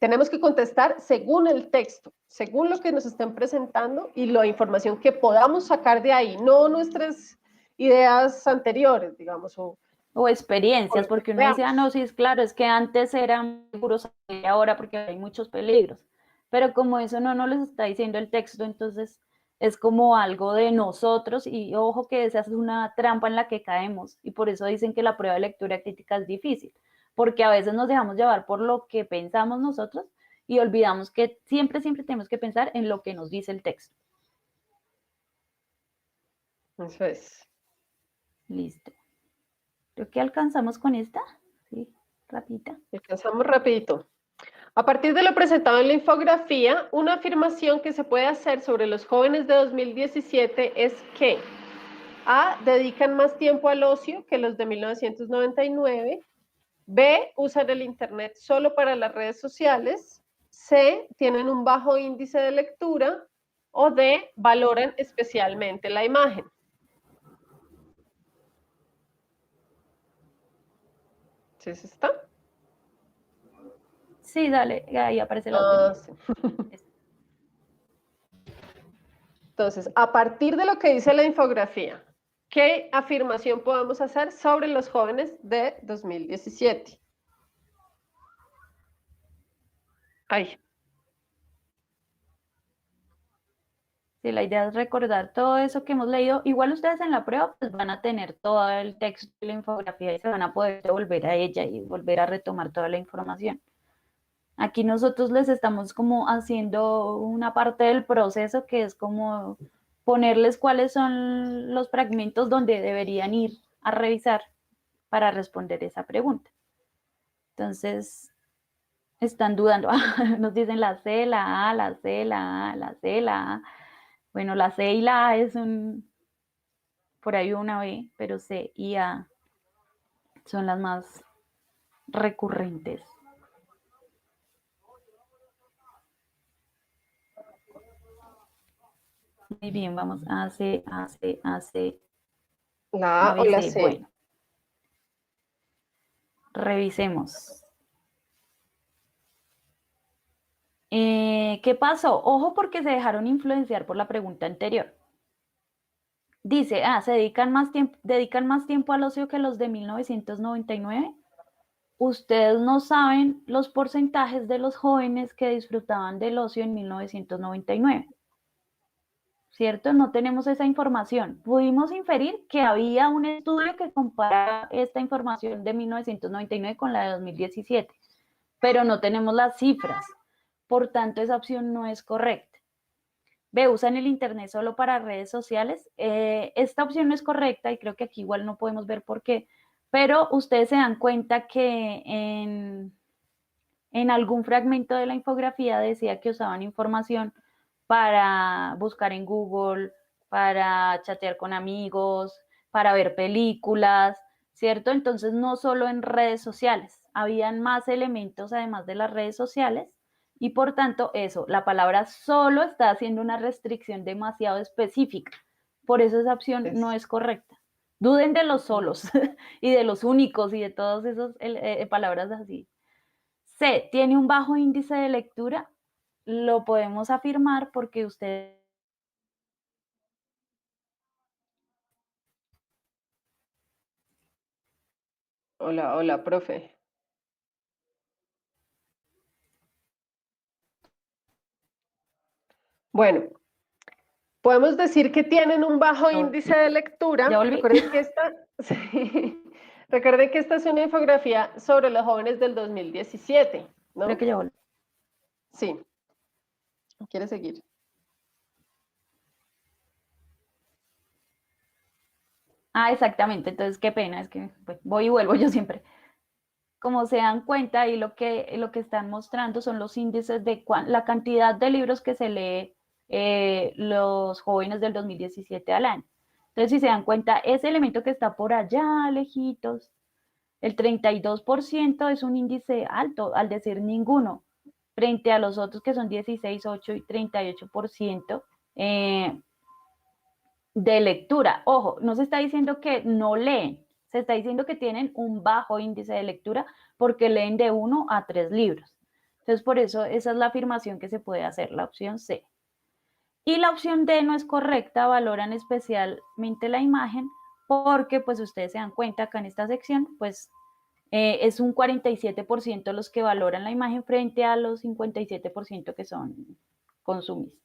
Speaker 2: Tenemos que contestar según el texto, según lo que nos estén presentando y la información que podamos sacar de ahí, no nuestras ideas anteriores, digamos,
Speaker 1: o experiencias,
Speaker 2: lo que
Speaker 1: porque uno dice, ah, no,
Speaker 2: veamos.
Speaker 1: sí, es claro, es que antes eran seguros ahora porque hay muchos peligros. Pero como eso no nos les está diciendo el texto, entonces es como algo de nosotros y ojo que esa es una trampa en la que caemos y por eso dicen que la prueba de lectura crítica es difícil, porque a veces nos dejamos llevar por lo que pensamos nosotros y olvidamos que siempre, siempre tenemos que pensar en lo que nos dice el texto.
Speaker 2: Eso es.
Speaker 1: Listo. Creo que alcanzamos con esta. Sí, rapidita.
Speaker 2: Alcanzamos rapidito. A partir de lo presentado en la infografía, una afirmación que se puede hacer sobre los jóvenes de 2017 es que A. Dedican más tiempo al ocio que los de 1999. B. Usan el Internet solo para las redes sociales. C. Tienen un bajo índice de lectura. O D. Valoran especialmente la imagen. ¿Sí está?
Speaker 1: Sí, dale, ahí aparece la última.
Speaker 2: Sí. Entonces, a partir de lo que dice la infografía, ¿qué afirmación podemos hacer sobre los jóvenes de 2017? Ay.
Speaker 1: Sí, la idea es recordar todo eso que hemos leído. Igual ustedes en la prueba pues van a tener todo el texto y la infografía y se van a poder volver a ella y volver a retomar toda la información. Aquí nosotros les estamos como haciendo una parte del proceso que es como ponerles cuáles son los fragmentos donde deberían ir a revisar para responder esa pregunta. Entonces, están dudando. Nos dicen la C, la A, la C, la A, la C, la A. Bueno, la C y la A es por ahí una B, pero C y A son las más recurrentes. Muy bien, vamos a C, A, C, A, C,
Speaker 2: La
Speaker 1: A,
Speaker 2: A o
Speaker 1: B,
Speaker 2: la
Speaker 1: C.
Speaker 2: C.
Speaker 1: Bueno, revisemos. ¿Qué pasó? Ojo porque se dejaron influenciar por la pregunta anterior. Dice, dedican más tiempo al ocio que los de 1999. Ustedes no saben los porcentajes de los jóvenes que disfrutaban del ocio en 1999. ¿Cierto? No tenemos esa información. Pudimos inferir que había un estudio que compara esta información de 1999 con la de 2017, pero no tenemos las cifras. Por tanto, esa opción no es correcta. B, usan el Internet solo para redes sociales. Esta opción no es correcta y creo que aquí igual no podemos ver por qué, pero ustedes se dan cuenta que en algún fragmento de la infografía decía que usaban información para buscar en Google, para chatear con amigos, para ver películas, ¿cierto? Entonces no solo en redes sociales, habían más elementos además de las redes sociales y por tanto eso, la palabra solo está haciendo una restricción demasiado específica. Por eso esa opción no es correcta. Duden de los solos y de los únicos y de todas esas palabras así. C, tiene un bajo índice de lectura, lo podemos afirmar porque usted
Speaker 2: Hola, hola, profe. Bueno, podemos decir que tienen un bajo índice de lectura.
Speaker 1: ¿Ya volví?
Speaker 2: Recuerden que sí, recuerden que esta es una infografía sobre los jóvenes del 2017,
Speaker 1: Creo
Speaker 2: ¿no?
Speaker 1: que ya volví.
Speaker 2: Sí. ¿Quiere seguir?
Speaker 1: Ah, exactamente. Entonces, qué pena, es que pues, voy y vuelvo yo siempre. Como se dan cuenta, y lo que están mostrando son los índices de la cantidad de libros que se lee los jóvenes del 2017 al año. Entonces, si se dan cuenta, ese elemento que está por allá, lejitos, el 32% es un índice alto, al decir ninguno, frente a los otros que son 16, 8 y 38% de lectura. Ojo, no se está diciendo que no leen, se está diciendo que tienen un bajo índice de lectura porque leen de 1 a 3 libros. Entonces, por eso esa es la afirmación que se puede hacer, la opción C. Y la opción D no es correcta, valoran especialmente la imagen porque pues ustedes se dan cuenta acá en esta sección, pues es un 47% los que valoran la imagen frente a los 57% que son consumistas.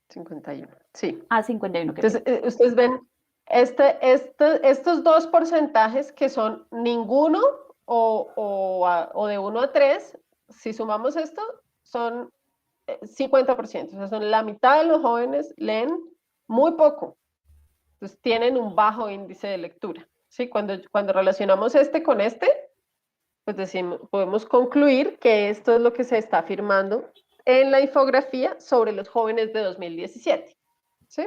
Speaker 2: 51. Sí.
Speaker 1: Ah, 51, qué
Speaker 2: Entonces,
Speaker 1: pena.
Speaker 2: ustedes ven estos dos porcentajes que son ninguno o de 1 a 3, si sumamos esto, son 50%. O sea, son la mitad de los jóvenes leen muy poco. Entonces, tienen un bajo índice de lectura. ¿Sí? Cuando relacionamos este con este, pues podemos concluir que esto es lo que se está afirmando en la infografía sobre los jóvenes de 2017. ¿Sí?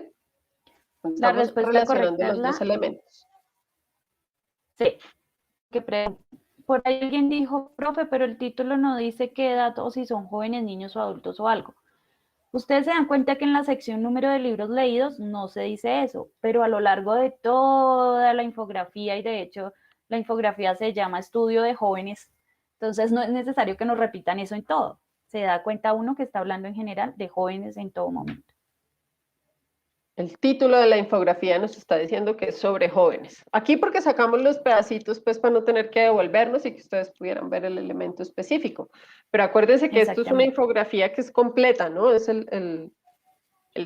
Speaker 1: La
Speaker 2: Estamos
Speaker 1: respuesta
Speaker 2: relacionando
Speaker 1: correcta es
Speaker 2: los dos
Speaker 1: la
Speaker 2: elementos.
Speaker 1: C. Que por ahí alguien dijo, profe, pero el título no dice qué edad o si son jóvenes, niños o adultos o algo. Ustedes se dan cuenta que en la sección número de libros leídos no se dice eso, pero a lo largo de toda la infografía, y de hecho la infografía se llama estudio de jóvenes, entonces no es necesario que nos repitan eso en todo. Se da cuenta uno que está hablando en general de jóvenes en todo momento.
Speaker 2: El título de la infografía nos está diciendo que es sobre jóvenes. Aquí porque sacamos los pedacitos, pues para no tener que devolvernos y que ustedes pudieran ver el elemento específico. Pero acuérdense que esto es una
Speaker 1: Exactamente.
Speaker 2: infografía que es completa, ¿no? Es el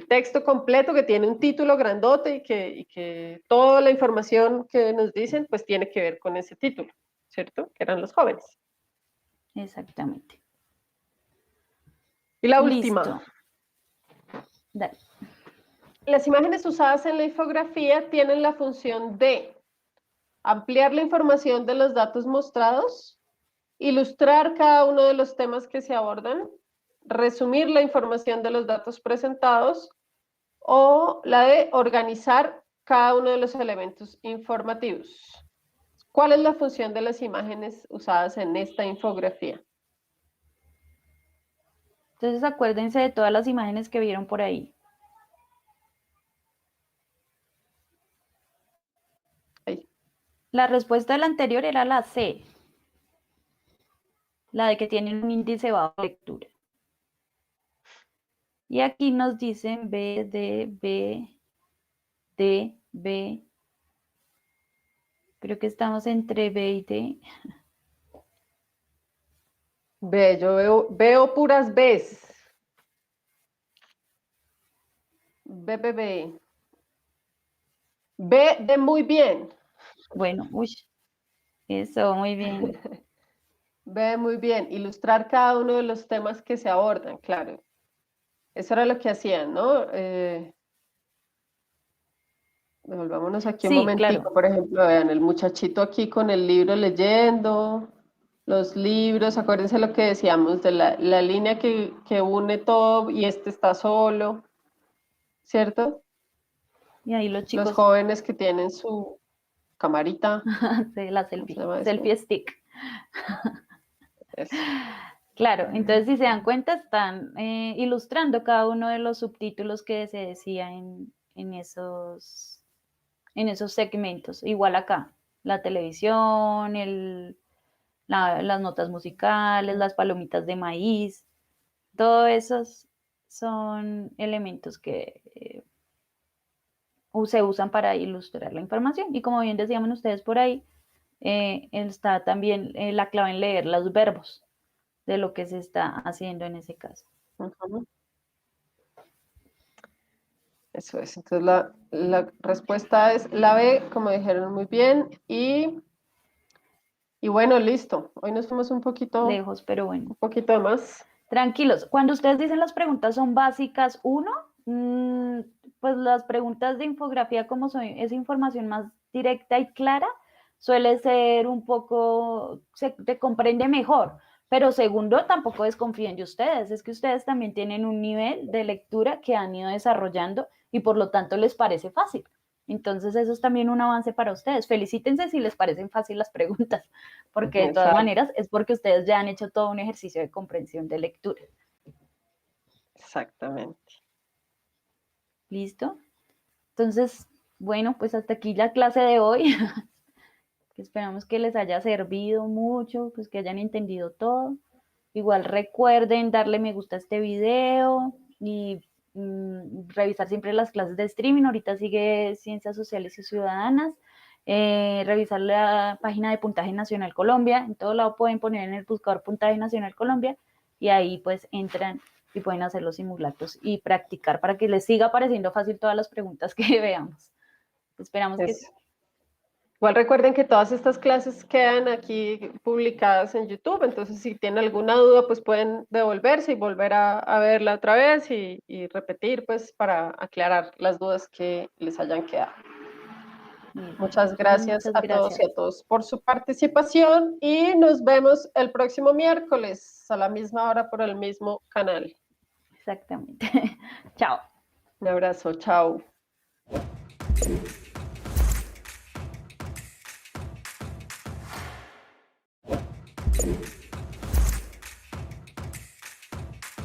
Speaker 2: texto completo que tiene un título grandote y que toda la información que nos dicen, pues tiene que ver con ese título, ¿cierto? Que eran los jóvenes.
Speaker 1: Exactamente.
Speaker 2: Y la última.
Speaker 1: Listo. Dale.
Speaker 2: Las imágenes usadas en la infografía tienen la función de ampliar la información de los datos mostrados, ilustrar cada uno de los temas que se abordan, resumir la información de los datos presentados o la de organizar cada uno de los elementos informativos. ¿Cuál es la función de las imágenes usadas en esta infografía?
Speaker 1: Entonces acuérdense de todas las imágenes que vieron por ahí.
Speaker 2: Ahí.
Speaker 1: La respuesta de la anterior era la C, la de que tienen un índice bajo de lectura. Y aquí nos dicen B, D, B, D, B. Creo que estamos entre B y D.
Speaker 2: B, yo veo puras Bs. B, B, B. B de muy bien.
Speaker 1: Bueno, uy, eso, muy bien.
Speaker 2: Ve muy bien, ilustrar cada uno de los temas que se abordan, claro. Eso era lo que hacían, ¿no? Devolvámonos aquí un
Speaker 1: Sí, claro.
Speaker 2: momentico, por ejemplo, vean, el muchachito aquí con el libro leyendo, los libros, acuérdense lo que decíamos de la línea que une todo y este está solo, ¿cierto?
Speaker 1: Y ahí los
Speaker 2: Los
Speaker 1: chicos,
Speaker 2: jóvenes que tienen su camarita,
Speaker 1: la
Speaker 2: ¿cómo se
Speaker 1: selfie,
Speaker 2: llama eso?
Speaker 1: selfie stick.
Speaker 2: Eso.
Speaker 1: Claro, entonces si se dan cuenta están ilustrando cada uno de los subtítulos que se decía en esos segmentos. Igual acá, la televisión, las notas musicales, las palomitas de maíz, todos esos son elementos que se usan para ilustrar la información. Y como bien decían ustedes por ahí, está también la clave en leer los verbos de lo que se está haciendo en ese caso.
Speaker 2: Eso es. Entonces la respuesta es la B, como dijeron muy bien. Y bueno, listo. Hoy nos fuimos un poquito
Speaker 1: Lejos, pero bueno.
Speaker 2: Un poquito de más.
Speaker 1: Tranquilos, cuando ustedes dicen las preguntas son básicas, pues las preguntas de infografía, como es información más directa y clara, suele ser un poco, se te comprende mejor. Pero segundo, tampoco desconfíen de ustedes, es que ustedes también tienen un nivel de lectura que han ido desarrollando y por lo tanto les parece fácil. Entonces eso es también un avance para ustedes. Felicítense si les parecen fácil las preguntas, porque de todas maneras es porque ustedes ya han hecho todo un ejercicio de comprensión de lectura.
Speaker 2: Exactamente.
Speaker 1: ¿Listo? Entonces, bueno, pues hasta aquí la clase de hoy. Esperamos que les haya servido mucho, pues que hayan entendido todo. Igual recuerden darle me gusta a este video y revisar siempre las clases de streaming. Ahorita sigue Ciencias Sociales y Ciudadanas. Revisar la página de Puntaje Nacional Colombia. En todo lado pueden poner en el buscador Puntaje Nacional Colombia y ahí pues entran y pueden hacer los simulacros y practicar para que les siga pareciendo fácil todas las preguntas que veamos. Esperamos que sí.
Speaker 2: Igual recuerden que todas estas clases quedan aquí publicadas en YouTube, entonces si tienen alguna duda, pues pueden devolverse y volver a verla otra vez y repetir, pues para aclarar las dudas que les hayan quedado. Muchas gracias a todos y a todos por su participación y nos vemos el próximo miércoles a la misma hora por el mismo canal.
Speaker 1: Exactamente. Chao.
Speaker 2: Un abrazo, chao.